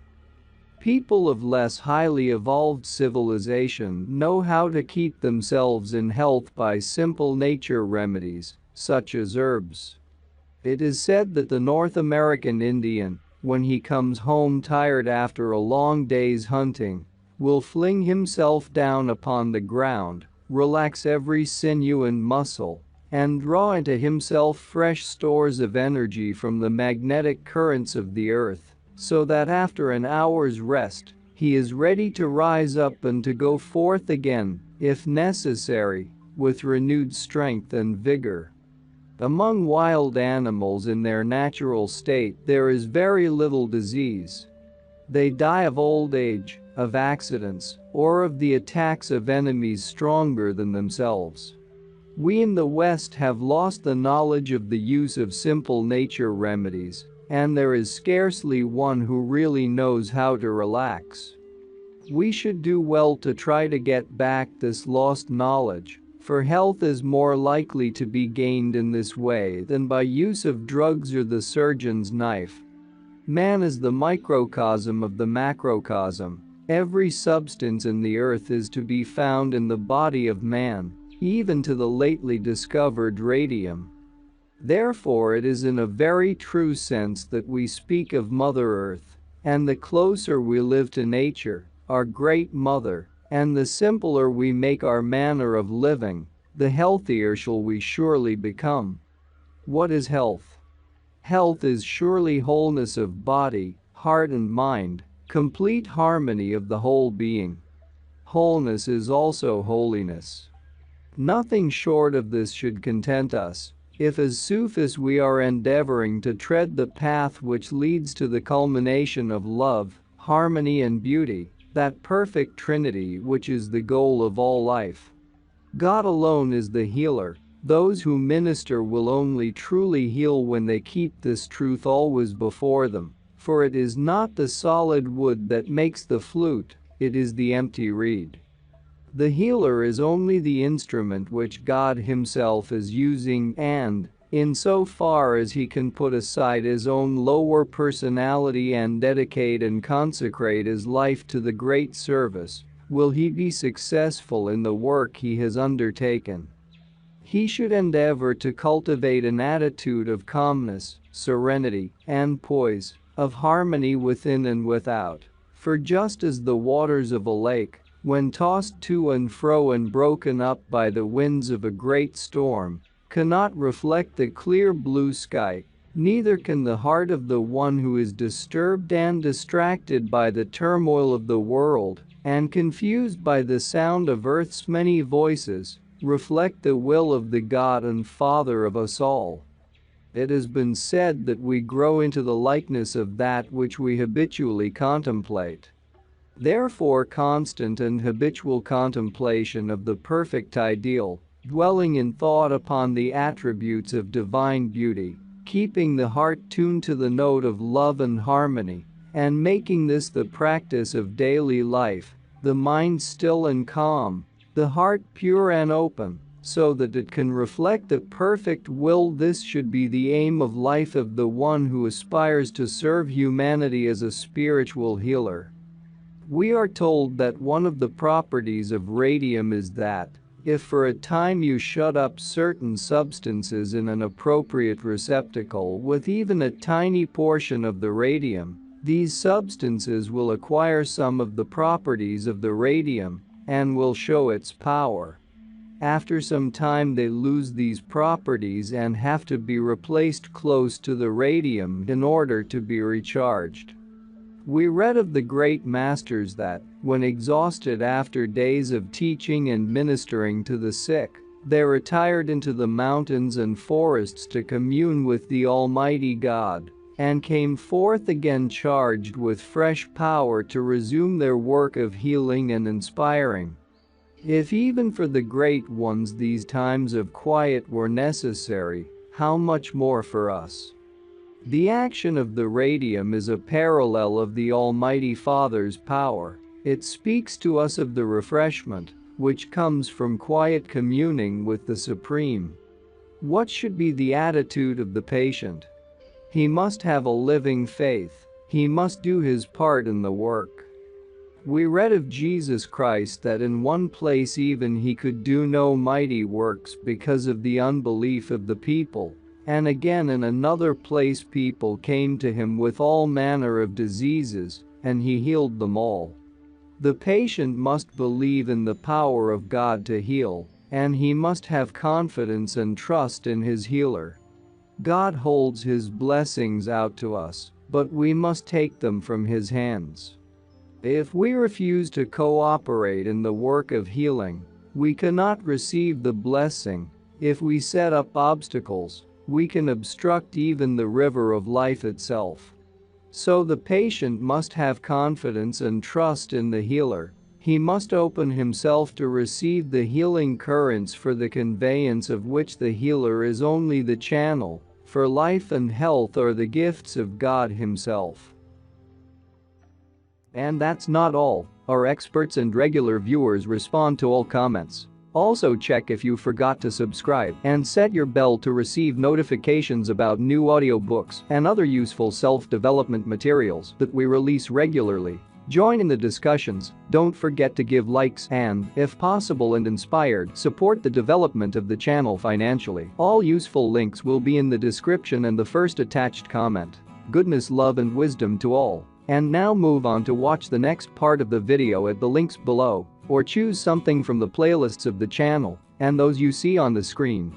A: People of less highly evolved civilization know how to keep themselves in health by simple nature remedies, such as herbs. It is said that the North American Indian, when he comes home tired after a long day's hunting, will fling himself down upon the ground, relax every sinew and muscle, and draw into himself fresh stores of energy from the magnetic currents of the earth, so that after an hour's rest, he is ready to rise up and to go forth again, if necessary, with renewed strength and vigor. Among wild animals in their natural state there is very little disease. They die of old age, of accidents, or of the attacks of enemies stronger than themselves. We in the West have lost the knowledge of the use of simple nature remedies, and there is scarcely one who really knows how to relax. We should do well to try to get back this lost knowledge, for health is more likely to be gained in this way than by use of drugs or the surgeon's knife. Man is the microcosm of the macrocosm. Every substance in the earth is to be found in the body of man, even to the lately discovered radium. Therefore it is in a very true sense that we speak of Mother Earth, and the closer we live to nature, our great mother, and the simpler we make our manner of living, the healthier shall we surely become. What is health? Health is surely wholeness of body, heart and mind, complete harmony of the whole being. Wholeness is also holiness. Nothing short of this should content us, if as Sufis we are endeavoring to tread the path which leads to the culmination of love, harmony and beauty, that perfect trinity which is the goal of all life. God alone is the healer. Those who minister will only truly heal when they keep this truth always before them, for it is not the solid wood that makes the flute, it is the empty reed. The healer is only the instrument which God Himself is using and, in so far as he can put aside his own lower personality and dedicate and consecrate his life to the great service, will he be successful in the work he has undertaken. He should endeavor to cultivate an attitude of calmness, serenity, and poise, of harmony within and without, for just as the waters of a lake, when tossed to and fro and broken up by the winds of a great storm, cannot reflect the clear blue sky, neither can the heart of the one who is disturbed and distracted by the turmoil of the world, and confused by the sound of earth's many voices, reflect the will of the God and Father of us all. It has been said that we grow into the likeness of that which we habitually contemplate. Therefore, constant and habitual contemplation of the perfect ideal, dwelling in thought upon the attributes of divine beauty, keeping the heart tuned to the note of love and harmony, and making this the practice of daily life, the mind still and calm, the heart pure and open, so that it can reflect the perfect will. This should be the aim of life of the one who aspires to serve humanity as a spiritual healer. We are told that one of the properties of radium is that, if for a time you shut up certain substances in an appropriate receptacle with even a tiny portion of the radium, these substances will acquire some of the properties of the radium and will show its power. After some time they lose these properties and have to be replaced close to the radium in order to be recharged. We read of the great masters that, when exhausted after days of teaching and ministering to the sick, they retired into the mountains and forests to commune with the Almighty God, and came forth again charged with fresh power to resume their work of healing and inspiring. If even for the great ones these times of quiet were necessary, how much more for us? The action of the radium is a parallel of the Almighty Father's power. It speaks to us of the refreshment, which comes from quiet communing with the Supreme. What should be the attitude of the patient? He must have a living faith. He must do his part in the work. We read of Jesus Christ that in one place even he could do no mighty works because of the unbelief of the people, and again in another place people came to him with all manner of diseases, and he healed them all. The patient must believe in the power of God to heal, and he must have confidence and trust in his healer. God holds his blessings out to us, but we must take them from his hands. If we refuse to cooperate in the work of healing, we cannot receive the blessing. If we set up obstacles, we can obstruct even the river of life itself. So the patient must have confidence and trust in the healer. He must open himself to receive the healing currents for the conveyance of which the healer is only the channel, for life and health are the gifts of God himself. And that's not all. Our experts and regular viewers respond to all comments. Also check if you forgot to subscribe and set your bell to receive notifications about new audiobooks and other useful self-development materials that we release regularly. Join in the discussions, don't forget to give likes and, if possible and inspired, support the development of the channel financially. All useful links will be in the description and the first attached comment. Goodness, love and wisdom to all. And now move on to watch the next part of the video at the links below, or choose something from the playlists of the channel and those you see on the screen.